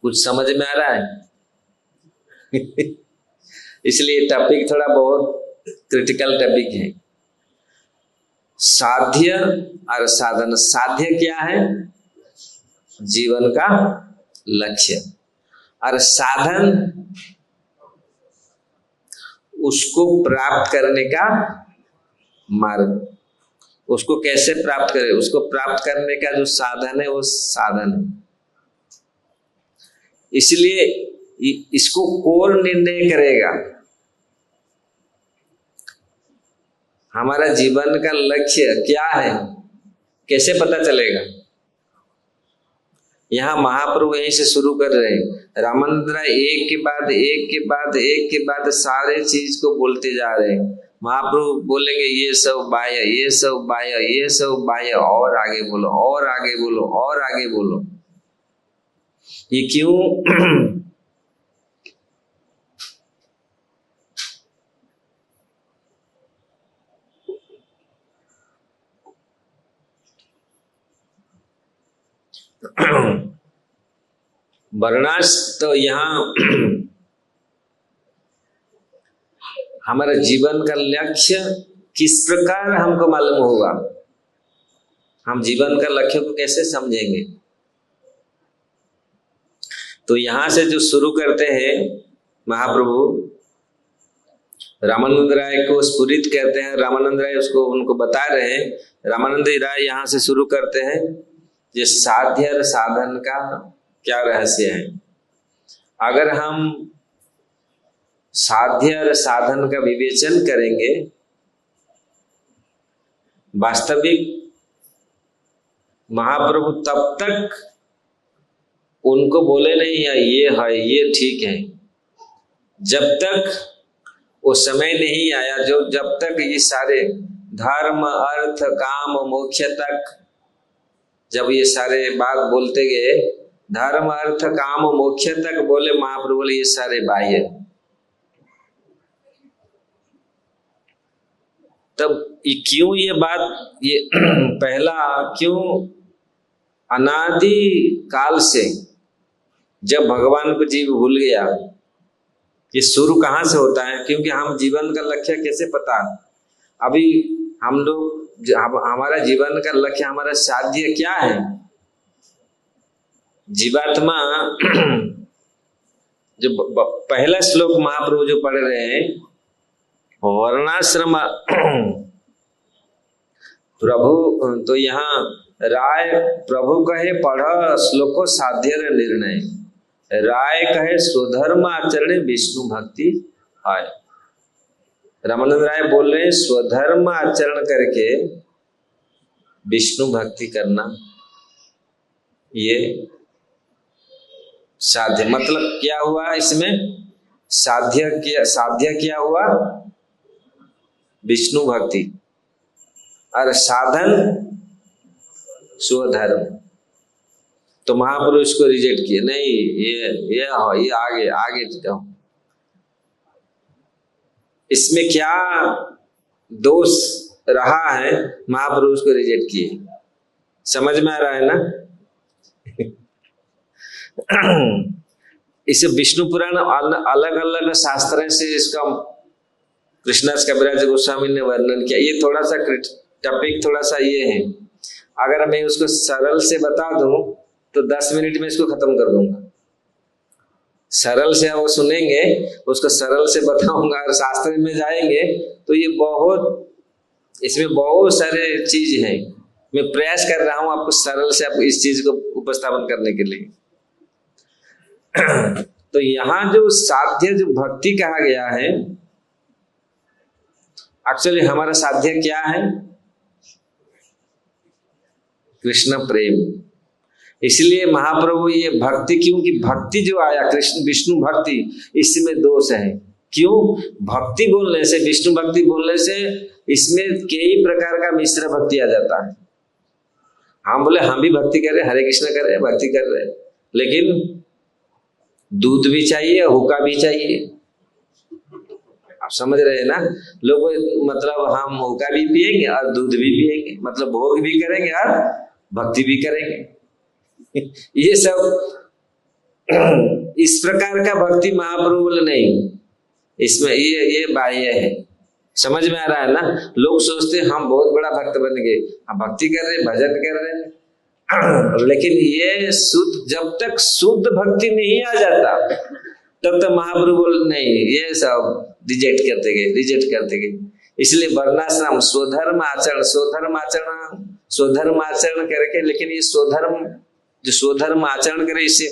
कुछ समझ में आ रहा है? इसलिए टॉपिक थोड़ा बहुत क्रिटिकल टॉपिक है। साध्य और साधन। साध्य क्या है? जीवन का लक्ष्य। और साधन उसको प्राप्त करने का मार्ग। उसको कैसे प्राप्त करें? उसको प्राप्त करने का जो साधन है वो साधन है। इसलिए इसको कौन निर्णय करेगा? हमारा जीवन का लक्ष्य क्या है, कैसे पता चलेगा? यहाँ महाप्रभु यहीं से शुरू कर रहे हैं। रामानंद राय एक के बाद एक के बाद एक के बाद सारे चीज को बोलते जा रहे हैं। महाप्रभु बोलेंगे ये सब बाह्य, ये सब बाह्य, ये सब बाह्य, और आगे बोलो, और आगे बोलो, और आगे बोलो। ये क्यों? वर्णाश तो यहाँ हमारा जीवन का लक्ष्य किस प्रकार हमको मालूम होगा? हम जीवन का लक्ष्य को कैसे समझेंगे? तो यहां से जो शुरू करते हैं महाप्रभु, रामानंद राय को स्फुरित कहते हैं। रामानंद राय उसको उनको बता रहे हैं। रामानंद राय यहां से शुरू करते हैं ये साध्य और साधन का क्या रहस्य है। अगर हम साध्य और साधन का विवेचन करेंगे, वास्तविक महाप्रभु तब तक उनको बोले नहीं है ये ठीक है, जब तक वो समय नहीं आया जो जब तक ये सारे धर्म अर्थ काम मोक्ष तक, जब ये सारे बात बोलते गए, धर्म अर्थ काम मोक्ष तक बोले महाप्रभु बोले ये सारे बाह्य। तब ये क्यों ये बात, ये पहला क्यों अनादि काल से जब भगवान को जीव भूल गया, ये शुरू कहां से होता है? क्योंकि हम जीवन का लक्ष्य कैसे पता? अभी हम लोग हमारा जीवन का लक्ष्य, हमारा साध्य क्या है? जीवात्मा जो पहला श्लोक महाप्रभु जो पढ़ रहे हैं, वर्णाश्रम प्रभु, तो यहाँ राय प्रभु कहे पढ़ श्लोको साध्य निर्णय, राय कहे स्वधर्म आचरण विष्णु भक्ति है। रामानंद राय बोल रहे हैं स्वधर्म आचरण करके विष्णु भक्ति करना ये साध्य। मतलब क्या हुआ इसमें? साध्य क्या हुआ? विष्णु भक्ति। और साधन स्वधर्म। तो महापुरुष इसको रिजेक्ट किए, नहीं ये आगे जाओ। इसमें क्या दोष रहा है? महापुरुष को रिजेक्ट किए। समझ में आ रहा है ना? इसे विष्णु पुराण अलग अलग शास्त्र से इसका कृष्णदास कविराज गोस्वामी ने वर्णन किया। ये थोड़ा सा टॉपिक थोड़ा सा ये है, अगर मैं उसको सरल से बता दूं तो 10 मिनट में इसको खत्म कर दूंगा। सरल से वो सुनेंगे, उसको सरल से बताऊंगा, और शास्त्र में जाएंगे तो ये बहुत, इसमें बहुत सारे चीज हैं। मैं प्रयास कर रहा हूं आपको सरल से आप इस चीज को उपस्थापन करने के लिए। तो यहाँ जो साध्य जो भक्ति कहा गया है, एक्चुअली हमारा साध्य क्या है? कृष्ण प्रेम। इसलिए महाप्रभु ये भक्ति, क्योंकि भक्ति जो आया कृष्ण विष्णु भक्ति, इसमें दोष है। क्यों? भक्ति बोलने से, विष्णु भक्ति बोलने से इसमें कई प्रकार का मिश्र भक्ति आ जाता है। हम बोले हम भी भक्ति कर रहे, हरे कृष्ण कर रहे, भक्ति कर रहे, लेकिन दूध भी चाहिए, हुक्का भी चाहिए। आप समझ रहे हैं ना? लोग मतलब हम हुक्का भी पिएंगे और दूध भी पिएंगे, मतलब भोग भी करेंगे और भक्ति भी करेंगे। ये सब इस प्रकार का भक्ति महाप्रभु बोले नहीं, इसमें ये बाह्य है। समझ में आ रहा है ना? लोग सोचते हैं हम बहुत बड़ा भक्त बन गए, हम भक्ति कर रहे हैं, भजन कर रहे हैं, लेकिन ये शुद्ध, जब तक शुद्ध भक्ति नहीं आ जाता तब तक महाप्रभु बोल नहीं, ये सब रिजेक्ट करते गए। इसलिए वर्णाश्रम स्वधर्म आचरण करके, लेकिन ये स्वधर्म आचरण करे इसे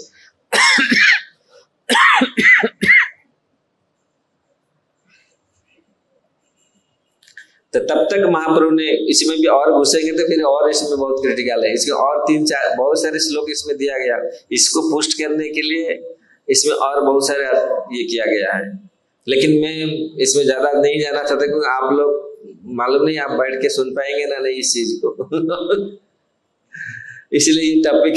तो तब तक महाप्रभु ने इसमें भी और घुसेंगे तो फिर और इसमें बहुत क्रिटिकल है। इसके और 3-4 बहुत सारे श्लोक इसमें दिया गया, इसको पुष्ट करने के लिए इसमें और बहुत सारे ये किया गया है। लेकिन मैं इसमें ज्यादा नहीं जाना चाहता क्योंकि आप लोग मालूम नहीं, आप बैठ के सुन पाएंगे ना नहीं इस चीज को इसलिए ये टॉपिक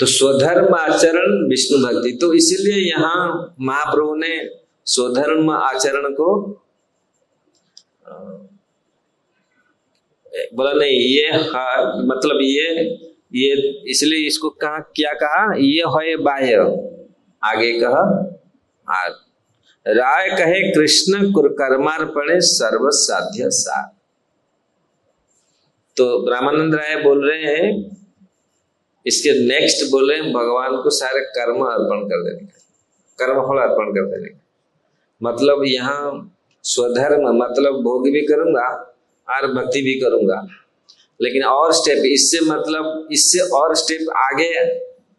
तो स्वधर्म आचरण विष्णु भक्ति, तो इसीलिए यहाँ महाप्रभु ने स्वधर्म आचरण को बोला नहीं, ये मतलब ये इसलिए इसको कहा, क्या कहा, ये है बाह्य, आगे कहा राय कहे कृष्ण कर्मार्पणे सर्व साध्य सार। तो रामानंद राय बोल रहे हैं, इसके नेक्स्ट बोले भगवान को सारे कर्म अर्पण कर देने का, कर्म फल अर्पण कर देने का। मतलब यहाँ स्वधर्म मतलब भोग भी करूंगा और भक्ति भी करूंगा, लेकिन और स्टेप इससे मतलब इससे और स्टेप आगे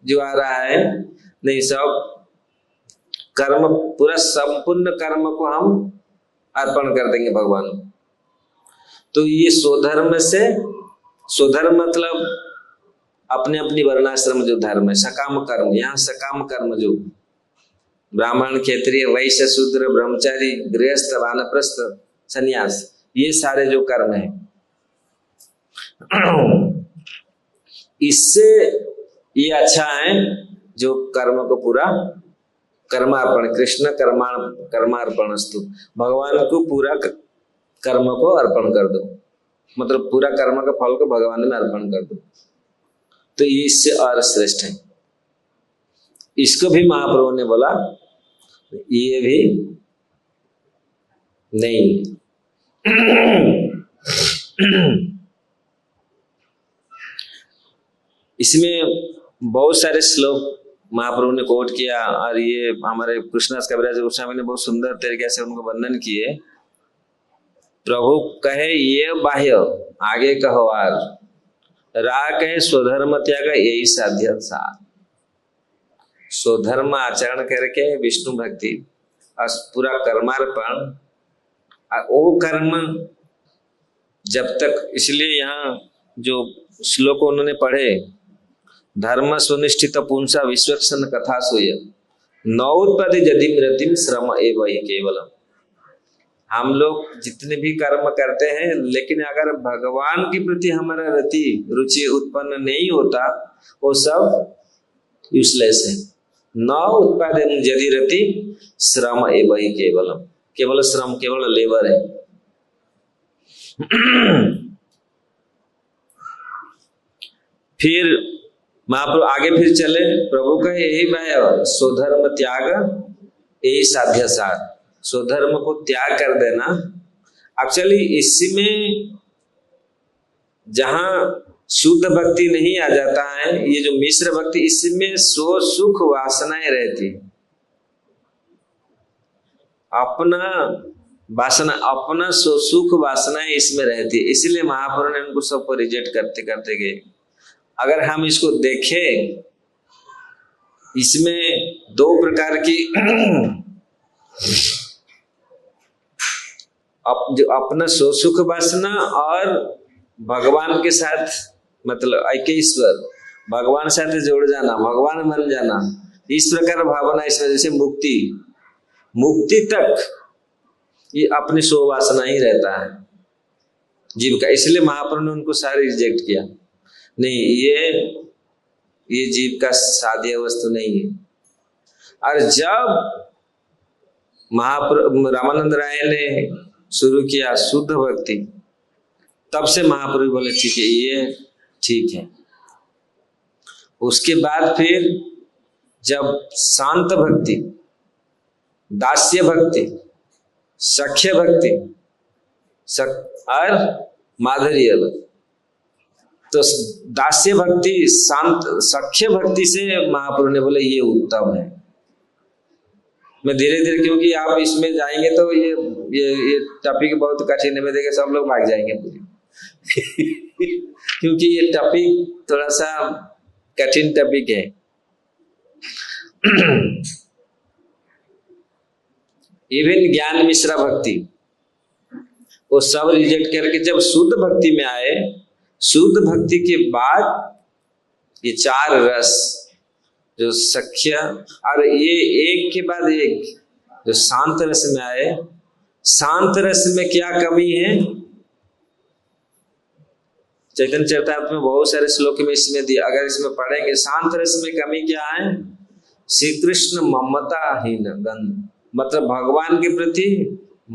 जो आ रहा है नहीं, सब कर्म पूरा संपूर्ण कर्म को हम अर्पण कर देंगे भगवान को। तो ये स्वधर्म से, स्वधर्म मतलब अपने अपनी वर्णाश्रम जो धर्म है, सकाम कर्म, यहाँ सकाम कर्म जो ब्राह्मण क्षत्रिय वैश्य शूद्र ब्रह्मचारी गृहस्थ वानप्रस्थ सन्यास, ये सारे जो कर्म है इससे ये अच्छा है जो कर्म को पूरा कर्मार्पण, कृष्ण कर्मार्पणस्तु, भगवान को पूरा कर्म को अर्पण कर दो, मतलब पूरा कर्म का फल को भगवान में अर्पण कर दो। तो ये इससे और श्रेष्ठ है। इसको भी महाप्रभु ने बोला ये भी नहीं इसमें बहुत सारे श्लोक महाप्रभु ने कोट किया और ये हमारे कृष्णदास कविराज गोस्वामी ने बहुत सुंदर तरीके से उनको वर्णन किए। प्रभु कहे ये बाह्य, आगे कहो आर, रा कहे स्वधर्म त्याग यही साध्य सार। स्वधर्म आचरण करके विष्णु भक्ति और पूरा कर्मार्पण, वो कर्म जब तक, इसलिए यहाँ जो श्लोक उन्होंने पढ़े, धर्म सुनिष्ठित पुंसा विश्वक्षण कथा सोय नौत्पत्ति यदि मृतिम श्रम एवं केवलम। हम लोग जितने भी कर्म करते हैं, लेकिन अगर भगवान के प्रति हमारा रुचि उत्पन्न नहीं होता, वो सब यूजलेस है। न उत्पादन यदि रति श्रम एवं केवलम, केवल श्रम, केवल लेबर है। फिर महाप्रभु आगे फिर चले, प्रभु का यही बाय स्वधर्म त्याग यही साध्य सार, स्वधर्म को त्याग कर देना। एक्चुअली इसमें जहां शुद्ध भक्ति नहीं आ जाता है, ये जो मिश्र भक्ति, इसमें स्व सुख वासनाएं रहती, अपना वासना, अपना स्व सुख वासनाएं इसमें रहती, इसलिए महाप्रभु ने उनको सबको रिजेक्ट करते करते गए। अगर हम इसको देखें, इसमें दो प्रकार की जो अपना स्व सुख वासना और भगवान के साथ मतलब ऐक्यश्वर, भगवान से जोड़ जाना, भगवान बन जाना, इस प्रकार भावना इसमें, जैसे मुक्ति तक ये अपनी स्व वासना ही रहता है जीव का। इसलिए महाप्रभु ने उनको सारे रिजेक्ट किया, नहीं ये जीव का साध्य वस्तु नहीं है। और जब महाप्रभु रामानंद राय ने शुरू किया शुद्ध भक्ति, तब से महाप्रभु बोले ठीक है, ये ठीक है। उसके बाद फिर जब शांत भक्ति, दास्य भक्ति, सख्य भक्ति और माधुर्य भक्ति, तो दास्य भक्ति, शांत सख्य भक्ति से महाप्रभु ने बोले ये उत्तम है। मैं धीरे धीरे, क्योंकि आप इसमें जाएंगे तो ये टॉपिक बहुत कठिन है, मैं देखे सब लोग भाग जाएंगे पूरी क्योंकि ये टॉपिक थोड़ा सा कठिन टॉपिक है। इवन ज्ञान मिश्रा भक्ति वो सब रिजेक्ट करके जब शुद्ध भक्ति में आए, शुद्ध भक्ति के बाद ये चार रस जो सख्य और ये एक के बाद एक जो शांत रस में आए, शांत रस में क्या कमी है? चैतन्य चरितामृत में बहुत सारे श्लोक में इसमें दिया, अगर इसमें पढ़ेंगे शांत रस में कमी क्या है? श्री कृष्ण ममताहीन गंध, मतलब भगवान के प्रति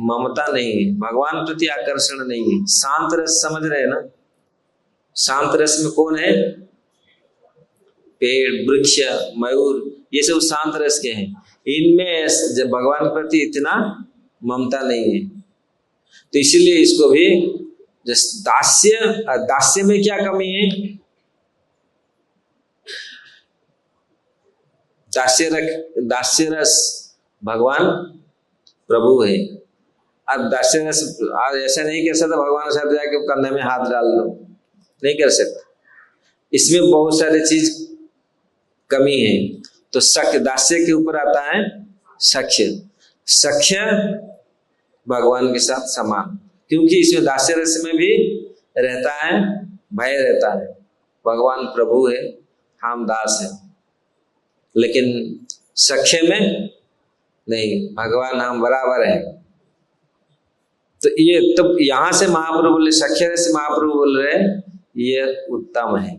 ममता नहीं है, भगवान प्रति आकर्षण नहीं है। शांत रस समझ रहे हैं ना? शांत रस में कौन है? पेड़, वृक्ष, मयूर, ये सब शांत रस के हैं। इनमें जब भगवान के प्रति इतना ममता नहीं है, तो इसीलिए इसको भी दास्य, दास्य में क्या कमी है? दास्य रस भगवान प्रभु है। अब दास्य रस ऐसा नहीं कर सकता भगवान के साथ जाके कंधे में हाथ डाल लो, नहीं कर सकते। इसमें बहुत सारे चीज कमी है। तो सख्य, दास्य के ऊपर आता है सख्य। सख्य भगवान के साथ समान, क्योंकि इसमें दास्य रस में भी रहता है भय, रहता है भगवान प्रभु है, हम दास है, लेकिन सख्य में नहीं, भगवान हम बराबर है। तो ये तब यहां से महाप्रभु बोले, सख्य रस महाप्रभु बोल रहे ये उत्तम है।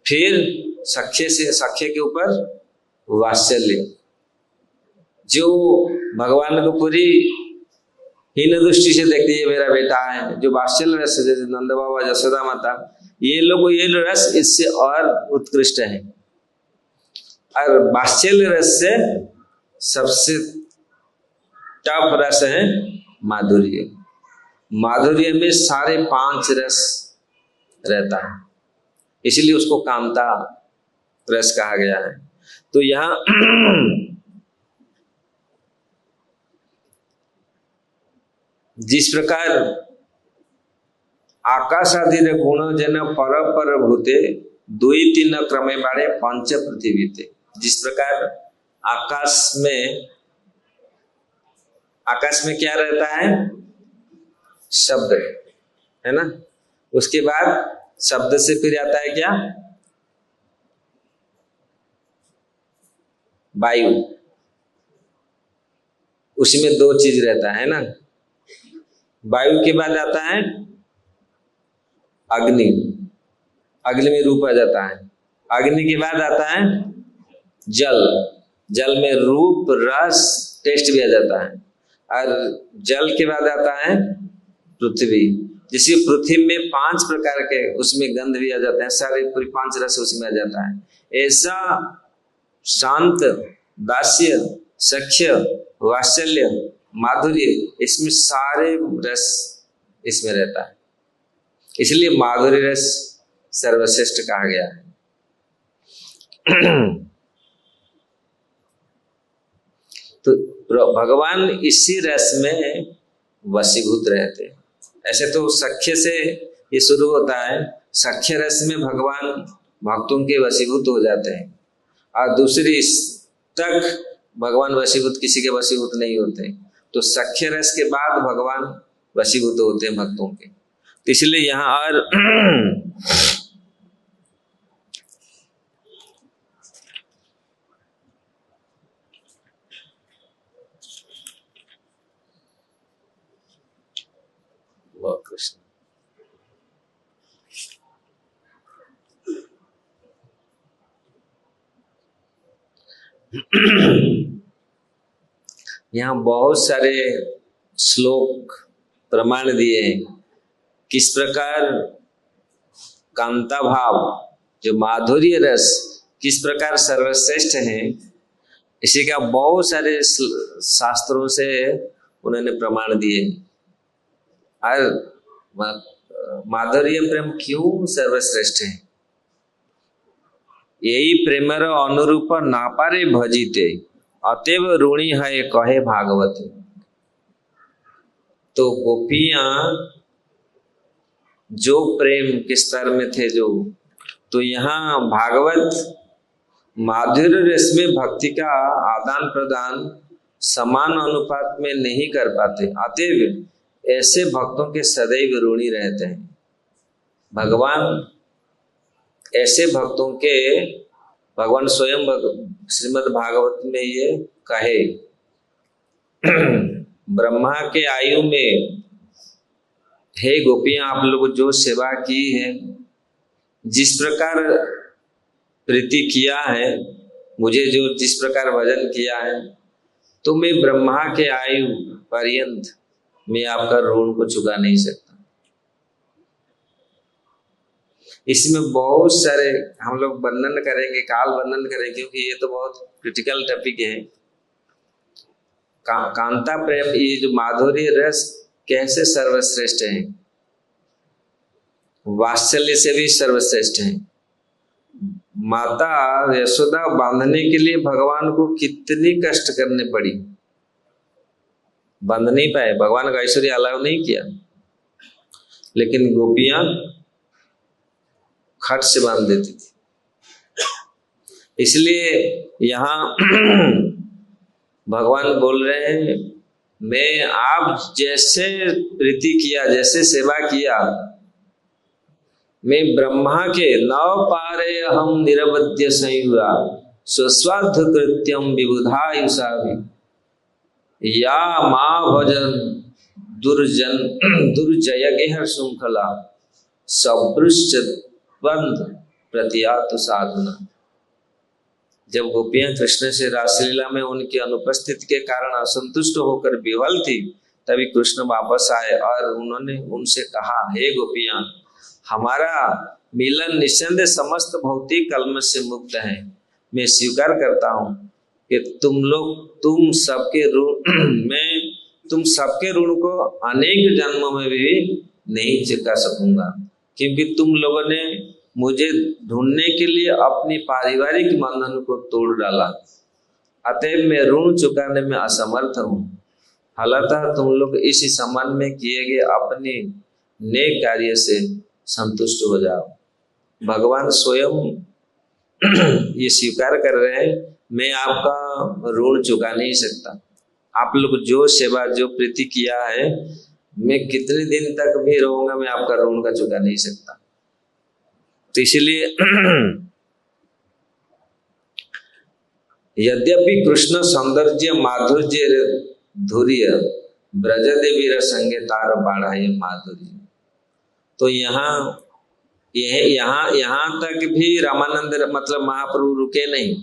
फिर सख्य से, सख्य के ऊपर वात्सल्य, जो भगवान को पूरी हीन दृष्टि से देखते ये मेरा बेटा है, जो वात्सल्य रस, जैसे नंद बाबा, यशोदा माता, ये लोग ये रस इससे और उत्कृष्ट है। और वात्सल्य रस से सबसे टॉप रस है माधुर्य। माधुर्य में सारे 5 रस रहता है, इसलिए उसको कामता रस कहा गया है। तो यहां जिस प्रकार आकाश आदि गुण जन पर पर भूते 2-3 क्रमे बाड़े पंच पृथ्वी थे, जिस प्रकार आकाश में क्या रहता है? शब्द, है ना? उसके बाद शब्द से फिर आता है क्या? वायु। उसमें 2 चीज रहता है ना? वायु के बाद आता है अग्नि, अग्नि में रूप आ जाता है। अग्नि के बाद आता है जल, जल में रूप, रस, टेस्ट भी आ जाता है। और जल के बाद आता है पृथ्वी, जिसकी पृथ्वी में 5 प्रकार के, उसमें गंध भी आ जाते हैं, सारे पूरी 5 रस उसमें आ जाता है। ऐसा शांत, दास्य, सख्य, वात्सल्य, माधुर्य, इसमें सारे रस इसमें रहता है, इसलिए माधुर्य रस सर्वश्रेष्ठ कहा गया है। तो भगवान इसी रस में वशीभूत रहते हैं। ऐसे तो सख्य से ये शुरू होता है, सख्य रस में भगवान भक्तों के वशीभूत हो जाते हैं, और दूसरी तक भगवान वशीभूत किसी के वशीभूत नहीं होते। तो सख्य रस के बाद भगवान वशीभूत होते हैं भक्तों के। तो इसलिए यहाँ और कृष्ण यहाँ बहुत सारे श्लोक प्रमाण दिए हैं किस प्रकार कांता भाव, जो माधुर्य रस किस प्रकार सर्वश्रेष्ठ है, इसी का बहुत सारे शास्त्रों से उन्होंने प्रमाण दिए। और माधुर्य प्रेम क्यों सर्वश्रेष्ठ है? यही प्रेमर अनुरूप नापारे भजिते अतएव ऋणी है कहे भागवत। तो गोपियां जो प्रेम के स्तर में थे, जो तो यहाँ भागवत माधुर्य रस में भक्ति का आदान प्रदान समान अनुपात में नहीं कर पाते, अतएव ऐसे भक्तों के सदैव ऋणी रहते हैं। भगवान ऐसे भक्तों के, भगवान स्वयं श्रीमद् भागवत में ये कहे, ब्रह्मा के आयु में हे गोपियां, आप लोग जो सेवा की है, जिस प्रकार प्रीति किया है, मुझे जो जिस प्रकार भजन किया है, तो मैं ब्रह्मा के आयु पर्यंत मैं आपका ऋण को चुका नहीं सकता। इसमें बहुत सारे हम लोग वर्णन करेंगे, काल वर्णन करेंगे, क्योंकि ये तो बहुत क्रिटिकल टॉपिक है। कांता प्रेम, ये जो माधुर्य रस कैसे सर्वश्रेष्ठ है, वात्सल्य से भी सर्वश्रेष्ठ है। माता यशोदा बांधने के लिए भगवान को कितनी कष्ट करने पड़ी, बांध नहीं पाए, भगवान का ऐश्वर्य अलाव नहीं किया, लेकिन गोपियां खट से बांध देती थी। इसलिए यहाँ भगवान बोल रहे हैं, मैं आप जैसे प्रीति किया, जैसे सेवा किया, मैं ब्रह्मा के नव पारे हम निरवध्य संयुगा स्वस्वार्थ कृत्यम विबुधायुषा या माँ भजन दुर्जय गेह श्रृंखला सब्रुश्च बंध प्रतियातु साधना। जब गोपियां कृष्ण से रासलीला में उनकी अनुपस्थिति के कारण असंतुष्ट होकर विवल थी, तभी कृष्ण वापस आए और उन्होंने उनसे कहा, हे गोपियां, हमारा मिलन निस्संदेह समस्त भौतिक कलम से मुक्त है। मैं स्वीकार करता हूँ कि तुम सबके ऋण को अनेक जन्मों में भी नहीं चुका सकूंगा, क्योंकि तुम लोगों ने मुझे ढूंढने के लिए अपनी पारिवारिक बंधन को तोड़ डाला, अतएव मैं ऋण चुकाने में असमर्थ हूँ। हालांकि तुम लोग इस संबंध में किए गए अपने नेक कार्य से संतुष्ट हो जाओ। भगवान स्वयं ये स्वीकार कर रहे हैं, मैं आपका ऋण चुका नहीं सकता। आप लोग जो सेवा, जो प्रीति किया है, मैं कितने दिन तक भी रहूंगा, मैं आपका ऋण का चुका नहीं सकता। तो इसलिए यद्यपि कृष्ण सौंदर्य माधुर्य धुर्य ब्रज देवी रसंगे तार बाढ़ा ये माधुर्य। तो यहाँ तक भी रामानंद मतलब महाप्रभु रुके नहीं,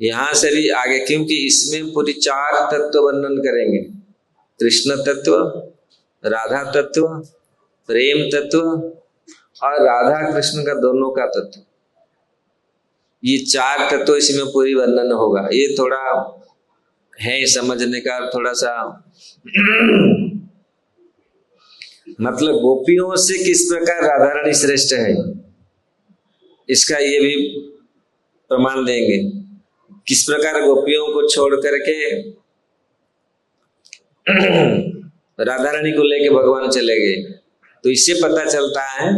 यहाँ से भी आगे, क्योंकि इसमें पूरी 4 तत्व वर्णन करेंगे, कृष्ण तत्व, राधा तत्व, प्रेम तत्व और राधा कृष्ण का दोनों का तत्व। ये 4 तत्व इसमें पूरी वर्णन होगा। ये थोड़ा है समझने का, थोड़ा सा मतलब गोपियों से किस प्रकार राधा रानी श्रेष्ठ है, इसका ये भी प्रमाण देंगे। किस प्रकार गोपियों को छोड़ करके राधा रानी को लेके भगवान चले गए, तो इससे पता चलता है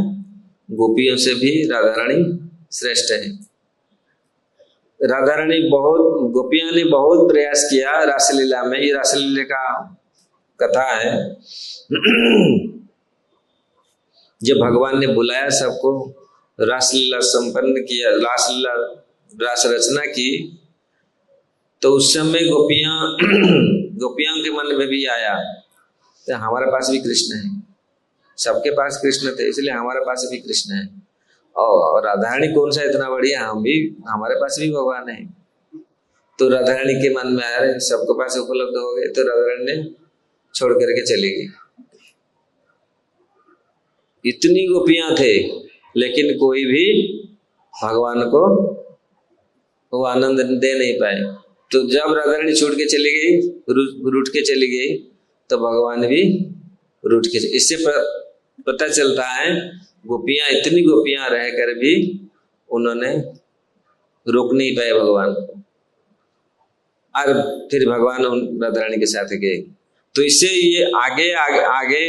गोपियों से भी राधा रानी श्रेष्ठ है। राधा रानी गोपियां ने बहुत प्रयास किया रासलीला में। ये रासलीला का कथा है। जब भगवान ने बुलाया सबको, रासलीला संपन्न किया, रास रचना की, तो उस समय गोपियां के मन में भी आया, तो हमारे पास भी कृष्ण है, सबके पास कृष्ण थे, इसलिए हमारे पास भी कृष्ण है। और राधा रानी कौन सा इतना बढ़िया, हमारे पास भी भगवान है। तो राधा रानी के मन में आया, सबके पास उपलब्ध हो गए, तो राधा रानी ने छोड़ करके चली गई। इतनी गोपियां थे लेकिन कोई भी भगवान को वो आनंद दे नहीं पाए। तो जब राधा रानी छूट के चली गई, रूठ के चली गई, तो भगवान भी रूठ के। इससे पता चलता है गोपियां, इतनी गोपियां रहकर भी उन्होंने रोक नहीं पाए भगवान को, और फिर भगवान राधा रानी के साथ गए। तो इससे ये आगे आगे आगे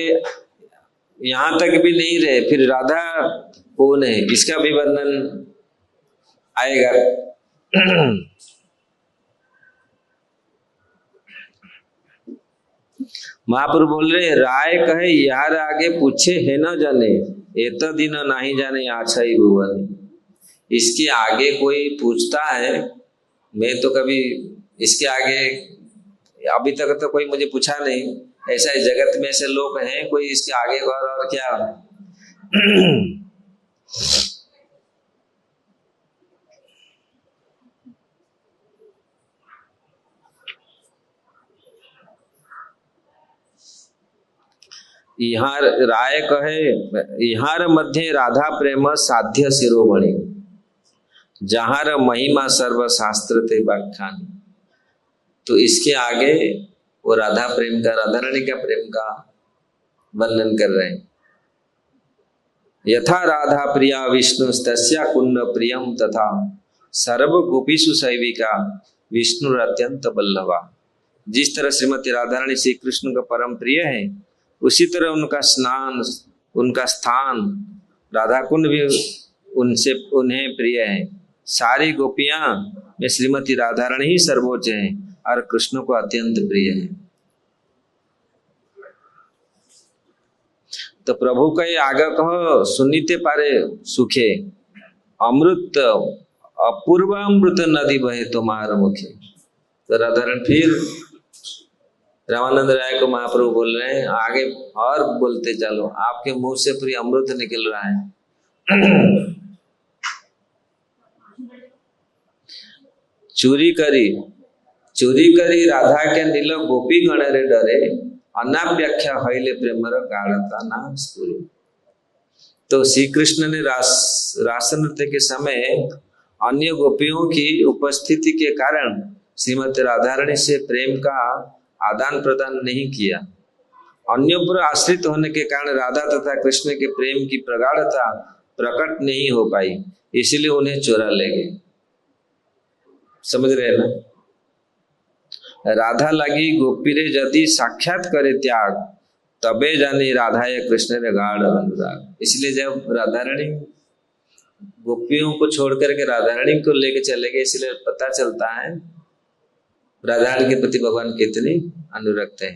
यहां तक भी नहीं रहे, फिर राधा कौन है इसका भी वर्णन आएगा। महाप्रभु बोल रहे राय कहे यार आगे पूछे है न जाने, एत दिन नहीं जाने आछा ही भुवन। इसके आगे कोई पूछता है, मैं तो कभी इसके आगे अभी तक तो कोई मुझे पूछा नहीं। ऐसा इस जगत में ऐसे लोग हैं, कोई इसके आगे और क्या। यहाँ राय कहे यहाँ मध्य राधा प्रेम साध्य शिरोमणि, जहार महिमा सर्व शास्त्र ते व्याख्यान। तो इसके आगे वो राधा प्रेम का, राधा रानी का प्रेम का वर्णन कर रहे हैं। यथा राधा प्रिया विष्णु तस्या कुंड प्रियम तथा सर्व गोपीषु सैविका विष्णु अत्यंत बल्लभा। जिस तरह श्रीमती राधा रानी श्री कृष्ण का परम प्रिय है, उसी तरह उनका स्नान, उनका स्थान राधा कुंड भी उनसे उन्हें प्रिय है। सारी गोपियां में श्रीमती राधा रानी ही सर्वोच्च है और कृष्ण को अत्यंत प्रिय है। तो प्रभु का ये आगे कहो सुनीते पारे सुखे, अमृत अपूर्व अमृत नदी बहे तुम्हारे मुखे। तो राधा रानी फिर रामानंद राय को महाप्रभु बोल रहे हैं आगे और बोलते चलो, आपके मुंह से पूरी अमृत निकल रहा है। चूरी करी राधा के नील गोपी गणरे डरे, अनाव्याख्या हईले प्रेमर गाढ़ता ना स्फुरे। तो श्री कृष्ण ने रास नृत्य के समय अन्य गोपियों की उपस्थिति के कारण श्रीमती राधा रानी से प्रेम का आदान प्रदान नहीं किया। अन्यों पर आश्रित होने के कारण राधा तथा कृष्ण के प्रेम की प्रगाढ़ता प्रकट नहीं हो पाई, इसलिए उन्हें चोरा ले गए। समझ रहे ना? राधा लगी गोपी रे यदि साक्षात करे त्याग, तबे जानी राधा या कृष्ण रे गाढ़ अनुराग। इसलिए जब राधा रानी गोपियों को छोड़ करके राधा रानी को लेके चले गए, इसलिए पता चलता है राधा रानी के प्रति भगवान कितने अनुरक्त है।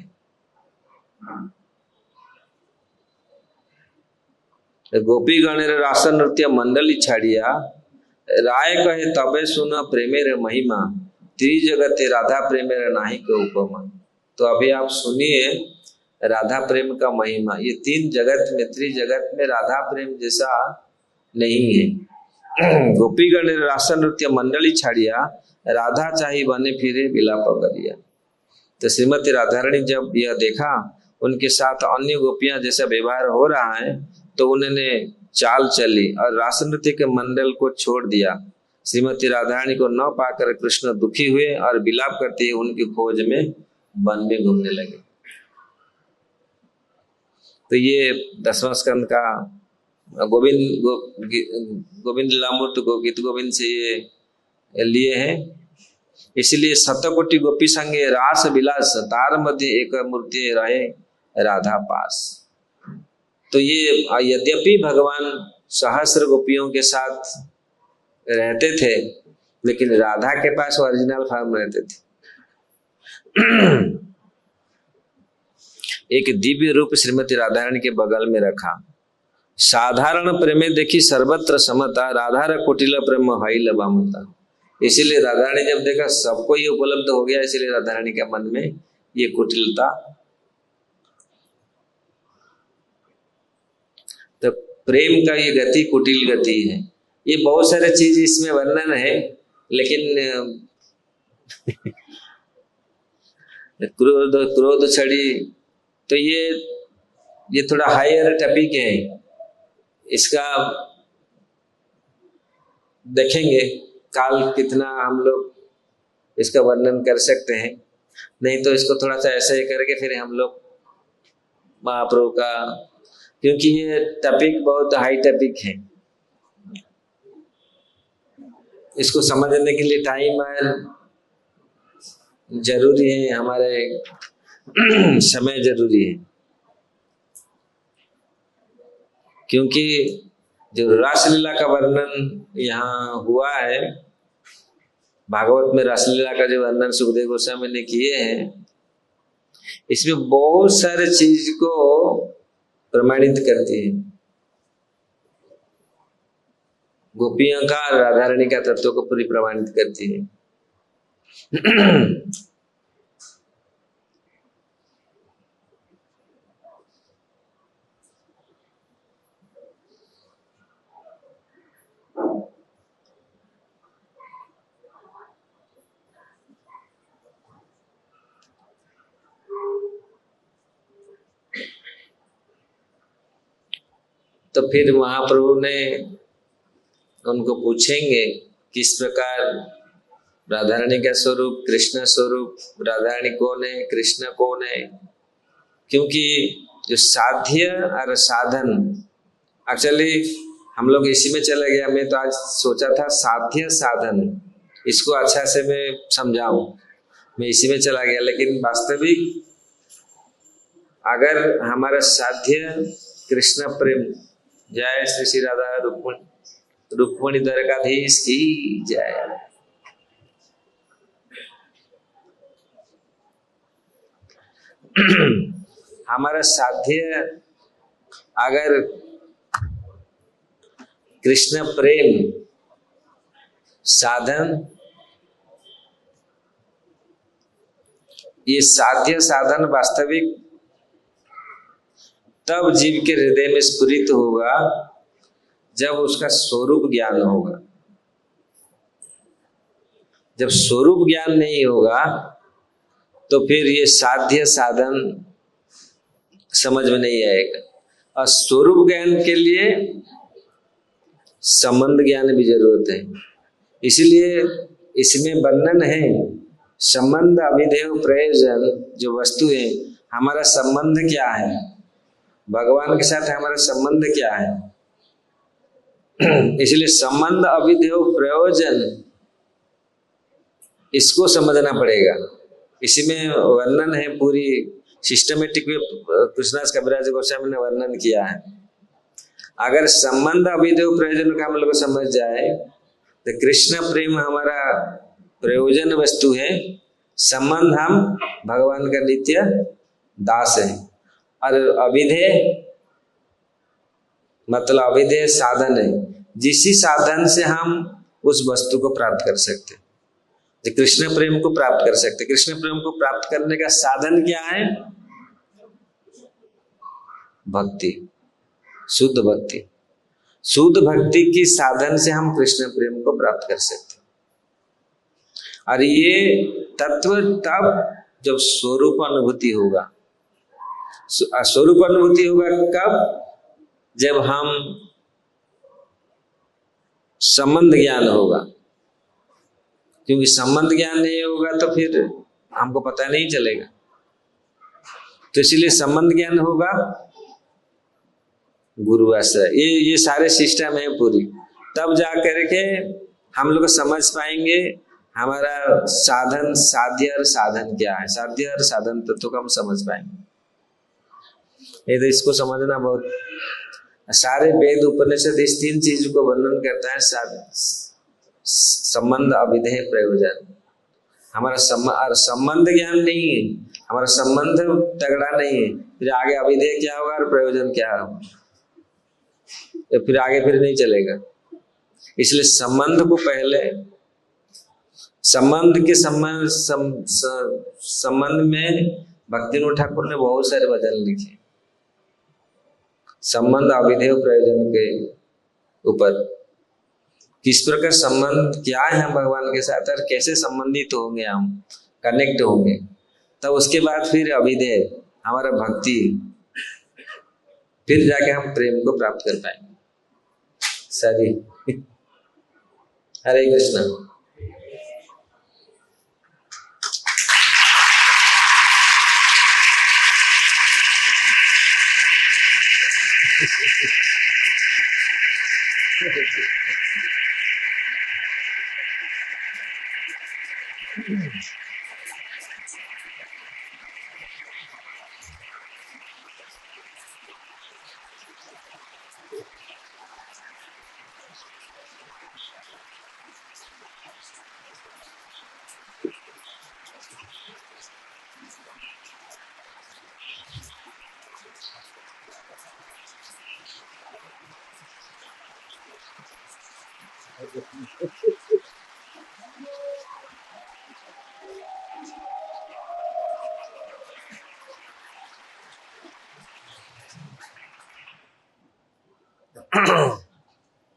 गोपी गणेर रास नृत्य मंडली छाड़िया, राय कहे तबे सुन प्रेमेर महिमा, त्रिजगते राधा प्रेमेर नाही को उपमा। तो अभी आप सुनिए राधा प्रेम का महिमा। ये तीन जगत में, त्रिजगत में राधा प्रेम जैसा नहीं है। गोपी गणेर रास नृत्य मंडली छाड़िया, राधा चाही बने फिरे विलाप करिया। तो श्रीमती राधा रानी जब यह देखा उनके साथ अन्य गोपियां जैसा व्यवहार हो रहा है, तो उन्होंने चाल चली और रास नृत्य के मंडल को छोड़ दिया। श्रीमती राधा रानी को न पाकर कृष्ण दुखी हुए और विलाप करते हुए उनकी खोज में वन में घूमने लगे। तो ये 10वां स्कंद का गोविंद लीलामूर्त गीत गोविंद से ये लिए हैं। इसलिए शतकोटि गोपी संगे रास विलास, तार मध्य एक मूर्ति रहे राधा पास। तो ये यद्यपि भगवान सहस्र गोपियों के साथ रहते थे, लेकिन राधा के पास ओरिजिनल फॉर्म रहते थे। एक दिव्य रूप श्रीमती राधा रानी के बगल में रखा। साधारण प्रेमे देखी सर्वत्र समता, राधा कुटिल प्रेम हईल बामता। इसीलिए राधा रानी जब देखा सबको ये उपलब्ध हो गया, इसीलिए राधा रानी के मन में ये कुटिलता। तो प्रेम का ये गति कुटिल गति है। ये बहुत सारे चीज इसमें वर्णन है, लेकिन क्रोध छड़ी, तो ये थोड़ा हायर टॉपिक है। इसका देखेंगे काल कितना हम लोग इसका वर्णन कर सकते हैं। नहीं तो इसको थोड़ा सा ऐसे ही करके फिर हम लोग महाप्रभु का, क्योंकि ये टॉपिक बहुत हाई टॉपिक है, इसको समझने के लिए टाइम और जरूरी है, हमारे समय जरूरी है। क्योंकि जो रासलीला का वर्णन यहाँ हुआ है, भागवत में रासलीला का जो वर्णन सुखदेव गोस्वामी ने किए हैं, इसमें बहुत सारे चीज को प्रमाणित करती है। गोपियों का, राधा रानी का तत्व को पूरी प्रमाणित करती है। तो फिर महाप्रभु ने उनको पूछेंगे किस प्रकार राधा रानी का स्वरूप, कृष्ण स्वरूप, राधा रानी कौन है, कृष्ण कौन है। क्योंकि जो साध्य और साधन, एक्चुअली हम लोग इसी में चला गया। मैं तो आज सोचा था साध्य साधन, इसको अच्छा से मैं समझाऊं, मैं इसी में चला गया। लेकिन वास्तविक अगर हमारा साध्य कृष्ण प्रेम, जय श्री श्री राधा रुक्मणी द्वारकाधीश की जय। हमारा साध्य अगर कृष्ण प्रेम साधन, ये साध्य साधन वास्तविक तब जीव के हृदय में स्फुरित होगा जब उसका स्वरूप ज्ञान होगा। जब स्वरूप ज्ञान नहीं होगा तो फिर ये साध्य साधन समझ में नहीं आएगा। और स्वरूप ज्ञान के लिए संबंध ज्ञान भी जरूरत है। इसलिए इसमें वर्णन है संबंध अभिधेय प्रयोजन। जो वस्तु है, हमारा संबंध क्या है भगवान के साथ, हमारा संबंध क्या है। इसलिए संबंध अभिधेय प्रयोजन, इसको समझना पड़ेगा। इसी में वर्णन है, पूरी सिस्टमेटिक में कृष्णदास कविराज गोस्वामी ने वर्णन किया है। अगर संबंध अभिधेय प्रयोजन का हम लोग समझ जाए तो कृष्ण प्रेम हमारा प्रयोजन वस्तु है, संबंध हम भगवान का नित्य दास है। और अभिधेय मतलब अभिधेय साधन है, जिसी साधन से हम उस वस्तु को प्राप्त कर सकते, जो कृष्ण प्रेम को प्राप्त कर सकते। कृष्ण प्रेम को प्राप्त करने का साधन क्या है? भक्ति, शुद्ध भक्ति। शुद्ध भक्ति की साधन से हम कृष्ण प्रेम को प्राप्त कर सकते। और ये तत्व तब जब स्वरूप अनुभूति होगा। स्वरूप अनुभूति होगा कब? जब हम संबंध ज्ञान होगा। क्योंकि संबंध ज्ञान नहीं होगा तो फिर हमको पता नहीं चलेगा। तो इसलिए संबंध ज्ञान होगा, गुरु आश्रय, ये सारे सिस्टम है पूरी, तब जा करके हम लोग समझ पाएंगे हमारा साधन, साध्य और साधन क्या है। साध्य और साधन तत्व को हम समझ पाएंगे। ये तो इसको समझना बहुत, सारे वेद उपनिषद इस तीन चीज को वर्णन करता है, संबंध अभिधेय प्रयोजन। हमारा संबंध ज्ञान नहीं है, हमारा संबंध तगड़ा नहीं है, फिर आगे अभिधेय क्या होगा और प्रयोजन क्या होगा, तो फिर आगे फिर नहीं चलेगा। इसलिए संबंध को पहले, संबंध के संबंध में भक्तिविनोद ठाकुर ने बहुत सारे भजन लिखे संबंध अभिधेय प्रयोजन के ऊपर। किस प्रकार संबंध क्या है हम भगवान के साथ और कैसे संबंधित होंगे, हम कनेक्ट होंगे, तब उसके बाद फिर अभिधेय हमारा भक्ति, फिर जाके हम प्रेम को प्राप्त कर पाएंगे। सही हरे कृष्ण।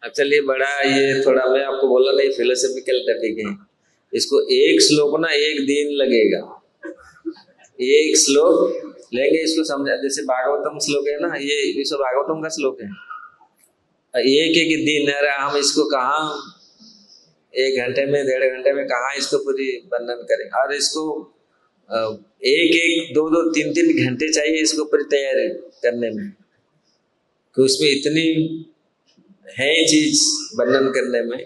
अब चलिए, बड़ा ये थोड़ा मैं आपको बोला नहीं, फिलोसफिकल टॉपिक है। इसको एक श्लोक ना एक दिन लगेगा, एक श्लोक लेंगे इसको समझा। जैसे भागवतम श्लोक है ना, ये विश्व भागवतम का श्लोक है। एक एक दिन, अरे हम इसको कहाँ 1 घंटे में 1.5 घंटे में कहाँ इसको पूरी वर्णन करें। और इसको एक एक 2 2 3 3 घंटे चाहिए इसको पूरी तैयारी करने में, कि उसमें इतनी है चीज वर्णन करने में।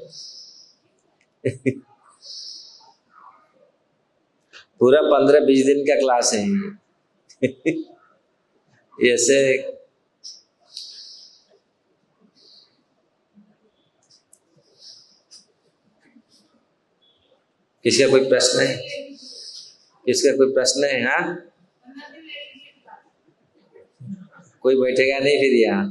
पूरा 15-20 दिन का क्लास है ये। ऐसे किसका कोई प्रश्न है? किसका कोई प्रश्न है? हाँ, कोई बैठेगा नहीं फिर यहाँ।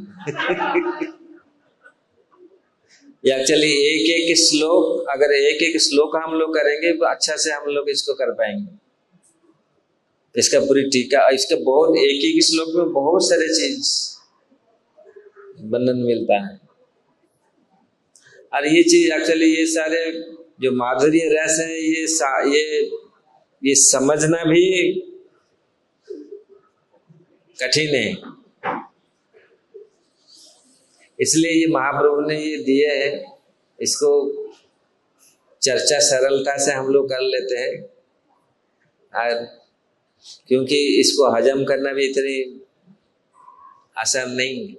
या चलिए एक एक श्लोक, अगर एक एक श्लोक हम लोग करेंगे तो अच्छा से हम लोग इसको कर पाएंगे। इसका पूरी टीका, इसका बहुत एक एक श्लोक में बहुत सारे चीज वर्णन मिलता है। और ये चीज एक्चुअली ये सारे जो माधुर्य रस है, ये समझना भी कठिन है। इसलिए ये महाप्रभु ने ये दिए हैं, इसको चर्चा सरलता से हम लोग कर लेते हैं। और क्योंकि इसको हजम करना भी इतनी आसान नहीं है,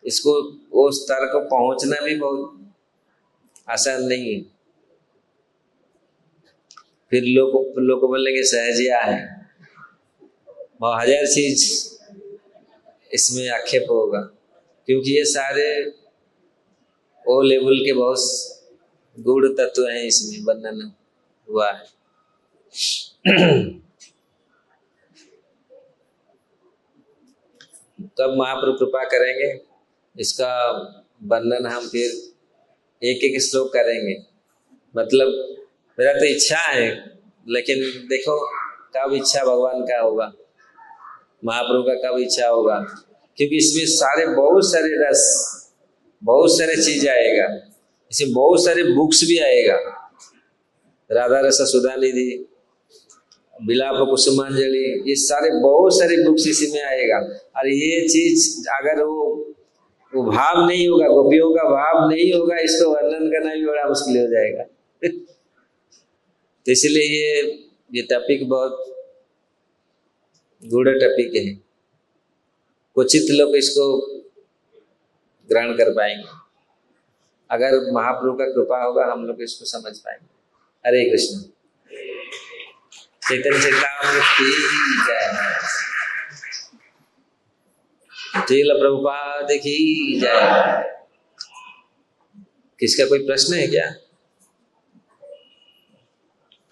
इसको वो स्तर को पहुंचना भी बहुत आसान नहीं है। फिर लोग बोलेंगे सहजिया है, बहुत हजार चीज इसमें आक्षेप होगा, क्योंकि ये सारे ओ लेवल के बहुत गूढ़ तत्व हैं इसमें वर्णन हुआ है। कब महाप्रभु कृपा करेंगे इसका वर्णन हम फिर एक एक श्लोक करेंगे। मतलब मेरा तो इच्छा है, लेकिन देखो कब इच्छा भगवान का होगा, महाप्रभु का कब इच्छा होगा। क्योंकि इसमें सारे बहुत सारे रस, बहुत सारे चीज आएगा, इसमें बहुत सारे बुक्स भी आएगा। राधा रस सुधा निधि, विलाप कुसुमांजलि, ये सारे बहुत सारे बुक्स इसी में आएगा। और ये चीज अगर वो भाव नहीं होगा, गोपियों का भाव नहीं होगा, इसको वर्णन करना भी बड़ा मुश्किल हो जाएगा। तो इसलिए ये टॉपिक बहुत गूढ़ टॉपिक है, क्वचित लोग इसको ग्रहण कर पाएंगे। अगर महाप्रभु का कृपा होगा हम लोग इसको समझ पाएंगे। हरे कृष्ण। चैतन्य चरितामृत की जय, श्रील प्रभुपाद की जय। किसका कोई प्रश्न है क्या?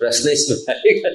प्रश्न इसमें आएगा।